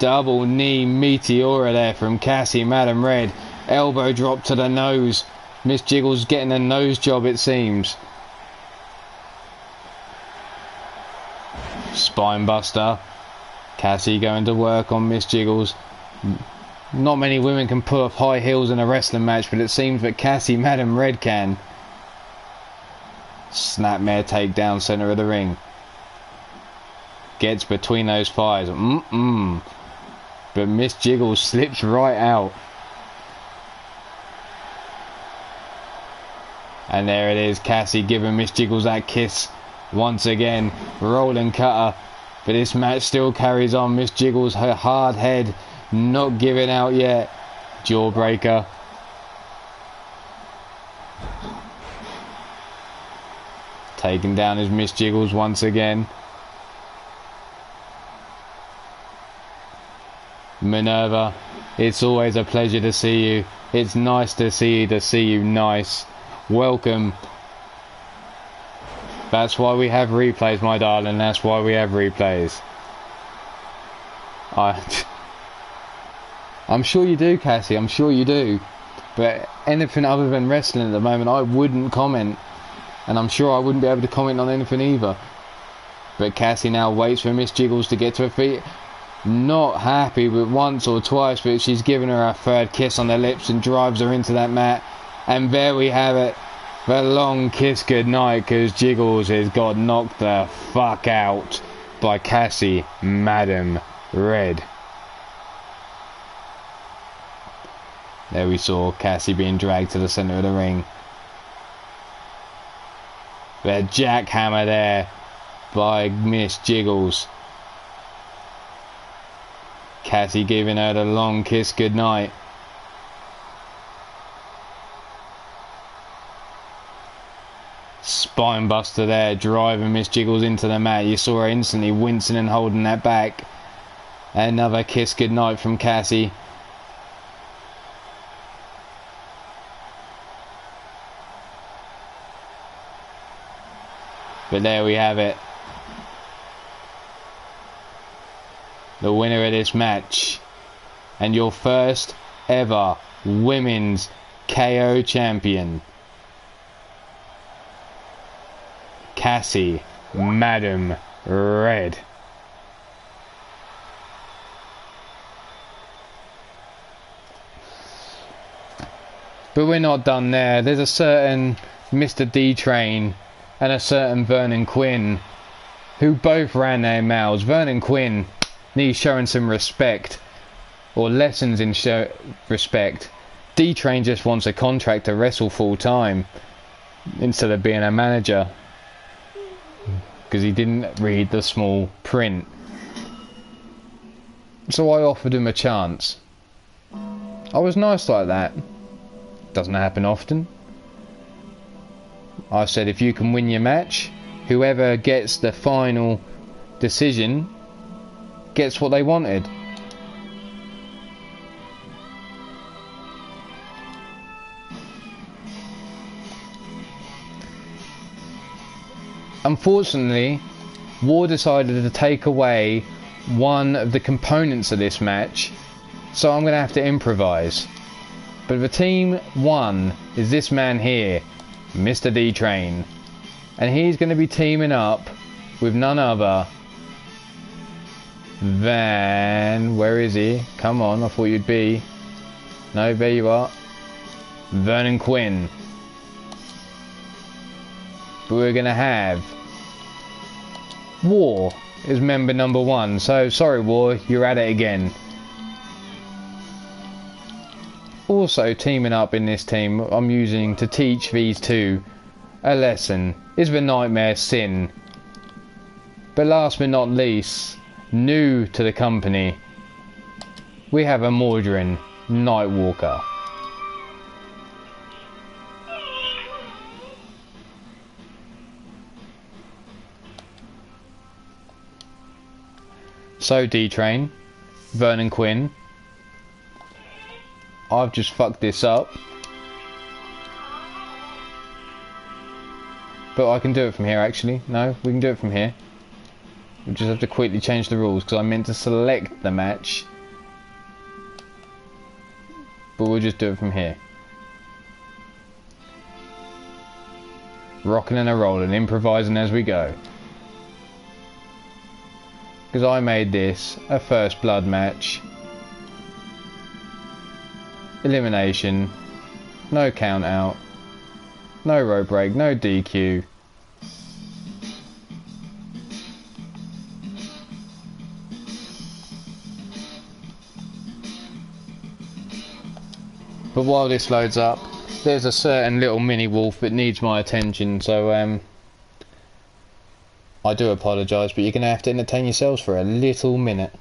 Double knee meteora there from Cassie Madam Red. Elbow drop to the nose. Miss Jiggles getting a nose job, it seems. Spine buster. Cassie going to work on Miss Jiggles. Not many women can put up high heels in a wrestling match, but it seems that Cassie Madam Red can. Snapmare takedown, center of the ring. Gets between those thighs. But Miss Jiggles slips right out. And there it is, Cassie giving Miss Jiggles that kiss once again. Rolling cutter. But this match still carries on. Miss Jiggles, her hard head not giving out yet. Jawbreaker. Taken down is Miss Jiggles once again. Minerva, it's always a pleasure to see you. It's nice to see you nice. Welcome. That's why we have replays, my darling. That's why we have replays. I'm sure you do, Cassie. I'm sure you do. But anything other than wrestling at the moment, I wouldn't comment. And I'm sure I wouldn't be able to comment on anything either. But Cassie now waits for Miss Jiggles to get to her feet. Not happy with once or twice, but she's given her a third kiss on the lips and drives her into that mat. And there we have it. The long kiss goodnight, because Jiggles has got knocked the fuck out by Cassie Madam Red. There we saw Cassie being dragged to the centre of the ring. The jackhammer there by Miss Jiggles. Cassie giving her the long kiss goodnight. Spine buster there, driving Miss Jiggles into the mat. You saw her instantly wincing and holding that back. Another kiss goodnight from Cassie. But there we have it. The winner of this match. And your first ever women's KO champion. Cassie Madam Red. But we're not done there. There's a certain Mr. D-Train and a certain Vernon Quinn who both ran their mouths. Vernon Quinn needs showing some respect, or lessons in respect. D-Train just wants a contract to wrestle full time instead of being a manager, because he didn't read the small print. So I offered him a chance. I was nice like that. Doesn't happen often. I said, if you can win your match, whoever gets the final decision gets what they wanted. Unfortunately, War decided to take away one of the components of this match, so I'm going to have to improvise. But the team won is this man here, Mr. D-Train, and he's going to be teaming up with none other than, where is he? Come on, I thought you'd be. No, there you are. Vernon Quinn. But we're going to have War is member number 1. So sorry, War, you're at it again. Also teaming up in this team I'm using to teach these two a lesson is the Nightmare Sin. But last but not least, new to the company, we have a Mordrin Nightwalker. So D-Train, Vernon Quinn, I've just fucked this up, but I can do it from here actually. No, we can do it from here. We just have to quickly change the rules, because I meant to select the match but we'll just do it from here. Rocking and a rolling, improvising as we go. Because I made this a first blood match. Elimination. No count out. No rope break, no DQ. But while this loads up, there's a certain little mini wolf that needs my attention, so I do apologise, but you're going to have to entertain yourselves for a little minute.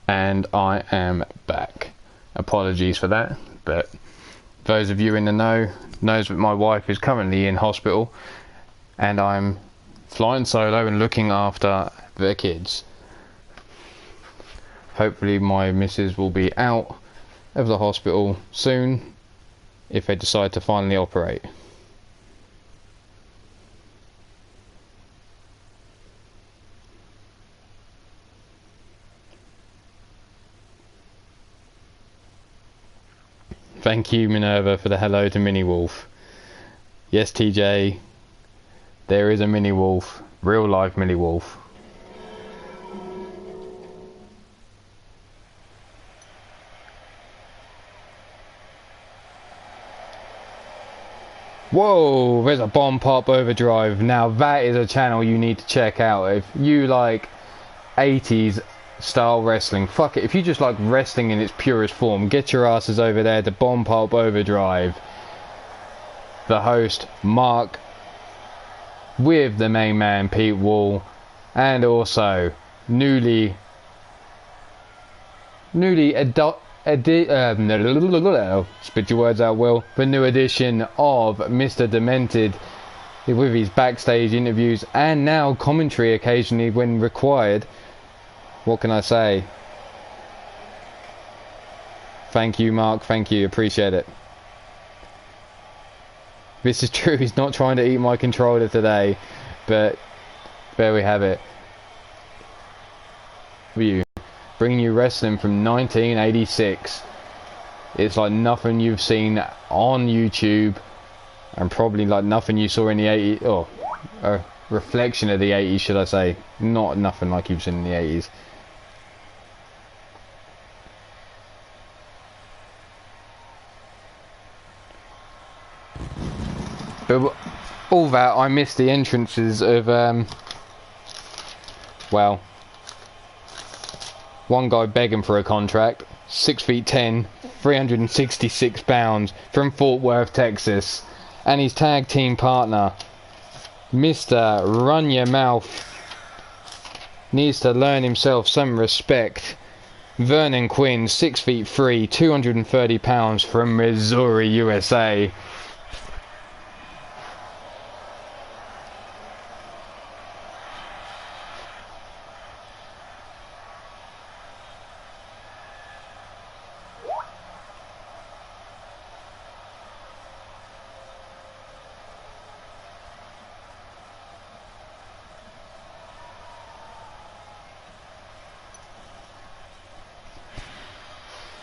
And I am back. Apologies for that, but those of you in the know knows that my wife is currently in hospital and I'm flying solo and looking after the kids. Hopefully my missus will be out of the hospital soon if they decide to finally operate. Thank you, Minerva, for the hello to Mini Wolf. Yes, TJ, there is a Mini Wolf, real life Mini Wolf. Whoa, there's a bomb pop overdrive. Now that is a channel you need to check out if you like 80s style wrestling. Fuck it, if you just like wrestling in its purest form, get your asses over there to Bomb Pop Overdrive. The host Mark with the main man Pete Wall, and also newly spit your words out, Will. The new edition of Mr. Demented with his backstage interviews and now commentary occasionally when required. What can I say? Thank you, Mark. Thank you. Appreciate it. This is true. He's not trying to eat my controller today, but there we have it. You bringing you wrestling from 1986. It's like nothing you've seen on YouTube, and probably like nothing you saw in the 80s. Or a reflection of the 80s, should I say? Not nothing like you've seen in the 80s. But all that, I missed the entrances of, well, one guy begging for a contract, 6'10", 366 pounds, from Fort Worth, Texas, and his tag team partner, Mr. Run Your Mouth, needs to learn himself some respect. Vernon Quinn, 6'3", 230 pounds, from Missouri, USA.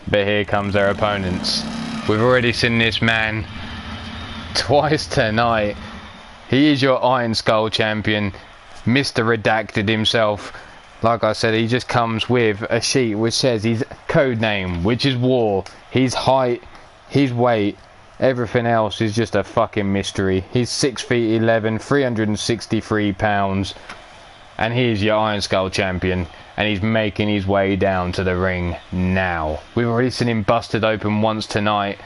But here comes their opponents. We've already seen this man twice tonight. He is your Iron Skull champion, Mr. Redacted himself. Like I said, he just comes with a sheet which says his code name, which is War, his height, his weight, everything else is just a fucking mystery. He's 6'11", 363 pounds, And here's your Iron Skull champion, and he's making his way down to the ring now. We've already seen him busted open once tonight.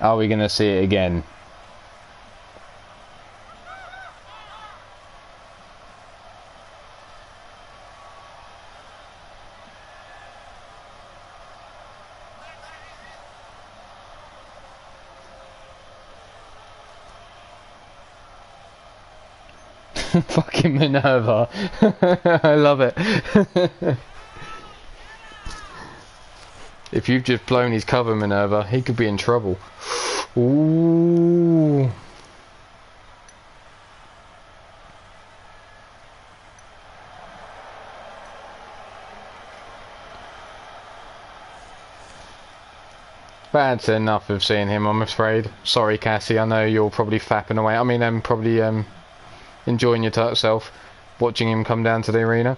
Are we going to see it again? Fucking Minerva. I love it. If you've just blown his cover, Minerva, he could be in trouble. Ooh. That's enough of seeing him, I'm afraid. Sorry, Cassie, I know you're probably fapping away. I mean, probably enjoying yourself watching him come down to the arena.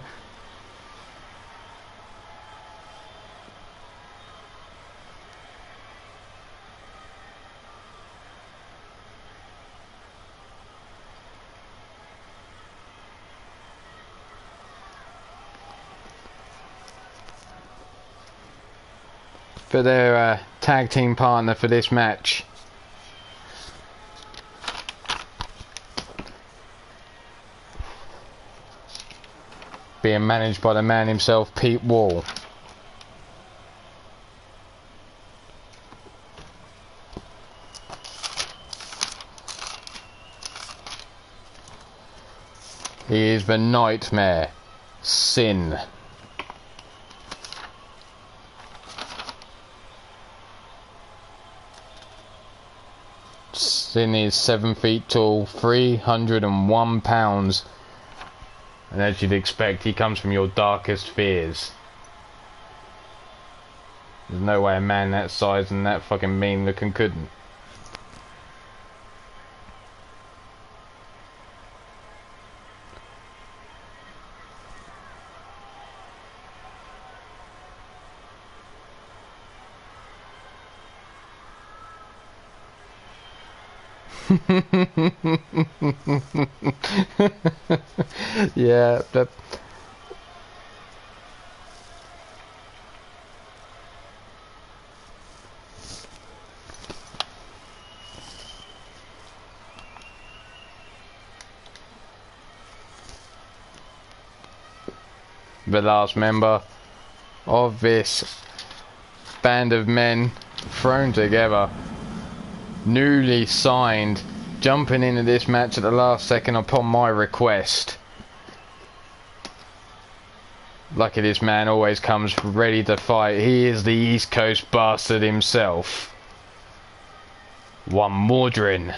For their tag team partner for this match, being managed by the man himself, Pete Wall. He is the Nightmare, Sin. Sin is 7 feet tall, 301 pounds. And as you'd expect, he comes from your darkest fears. There's no way a man that size and that fucking mean looking couldn't. Yeah, that. The last member of this band of men thrown together, newly signed, jumping into this match at the last second upon my request. Lucky this man always comes ready to fight. He is the East Coast bastard himself. One Mordrin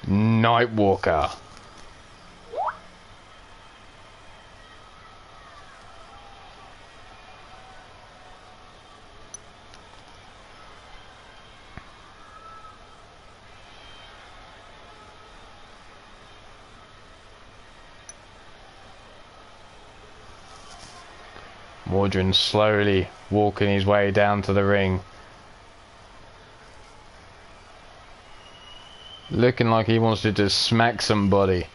Nightwalker. Mordrin slowly walking his way down to the ring. Looking like he wants to just smack somebody.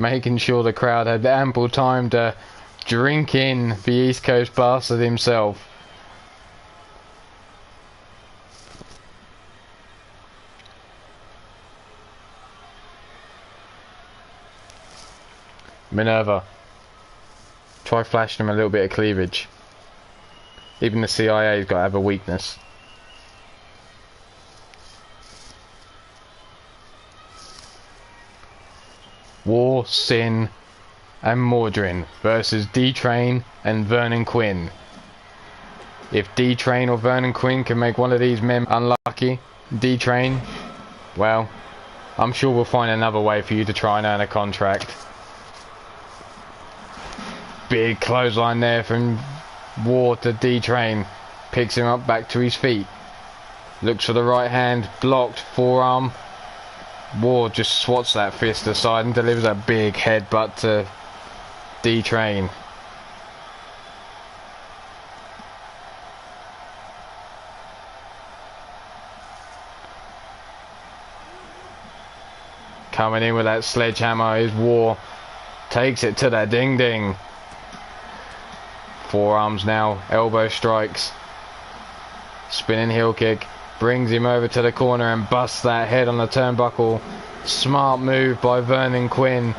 Making sure the crowd had ample time to drink in the East Coast bastard himself. Minerva, try flashing him a little bit of cleavage. Even the CIA's got to have a weakness. War, Sin and Mordrin versus D-Train and Vernon Quinn. If D-Train or Vernon Quinn can make one of these men unlucky, D-Train Well, I'm sure we'll find another way for you to try and earn a contract. Big clothesline there from War to D-Train. Picks him up back to his feet. Looks for the right hand. Blocked. Forearm. War just swats that fist aside and delivers a big headbutt to D-Train. Coming in with that sledgehammer is War. Takes it to the ding-ding. Forearms now. Elbow strikes. Spinning heel kick. Brings him over to the corner and busts that head on the turnbuckle. Smart move by Vernon Quinn.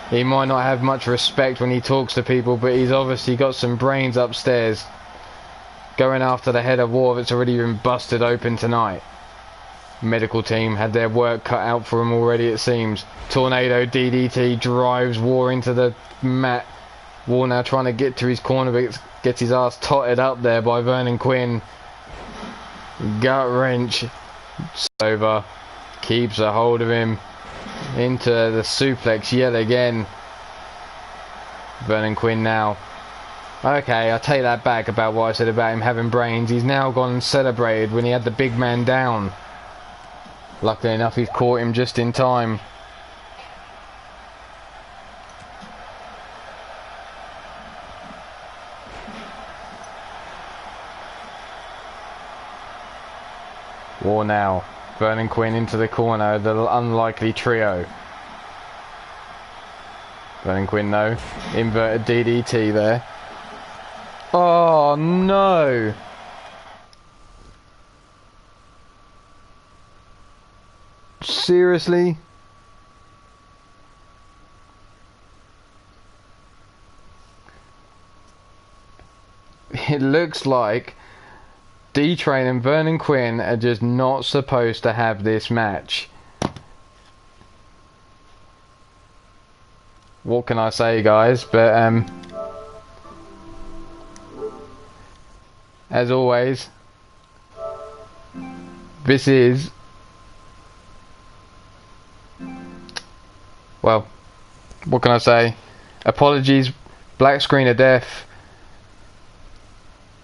He might not have much respect when he talks to people, but he's obviously got some brains upstairs. Going after the head of War that's already been busted open tonight. Medical team had their work cut out for him already, it seems. Tornado DDT drives War into the mat. War now trying to get to his corner, but gets his ass totted up there by Vernon Quinn. Gut wrench. Over. Keeps a hold of him. Into the suplex yet again. Vernon Quinn now. Okay, I'll take that back about what I said about him having brains. He's now gone and celebrated when he had the big man down. Luckily enough, he's caught him just in time. War now. Vernon Quinn into the corner, the unlikely trio. Vernon Quinn, no. Inverted DDT there. Oh, no! Seriously? It looks like D-Train and Vernon Quinn are just not supposed to have this match. What can I say, guys? But as always, this is, well, what can I say? Apologies, black screen of death.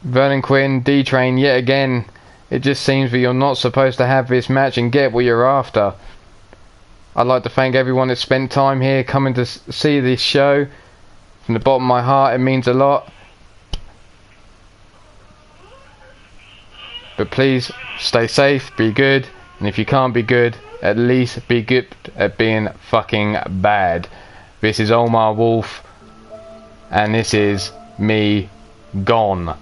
Vernon Quinn, D-Train, yet again, it just seems that you're not supposed to have this match and get what you're after. I'd like to thank everyone that spent time here coming to see this show. From the bottom of my heart, it means a lot. But please, stay safe, be good, and if you can't be good, at least be good at being fucking bad. This is Omar Wolf, and this is me gone.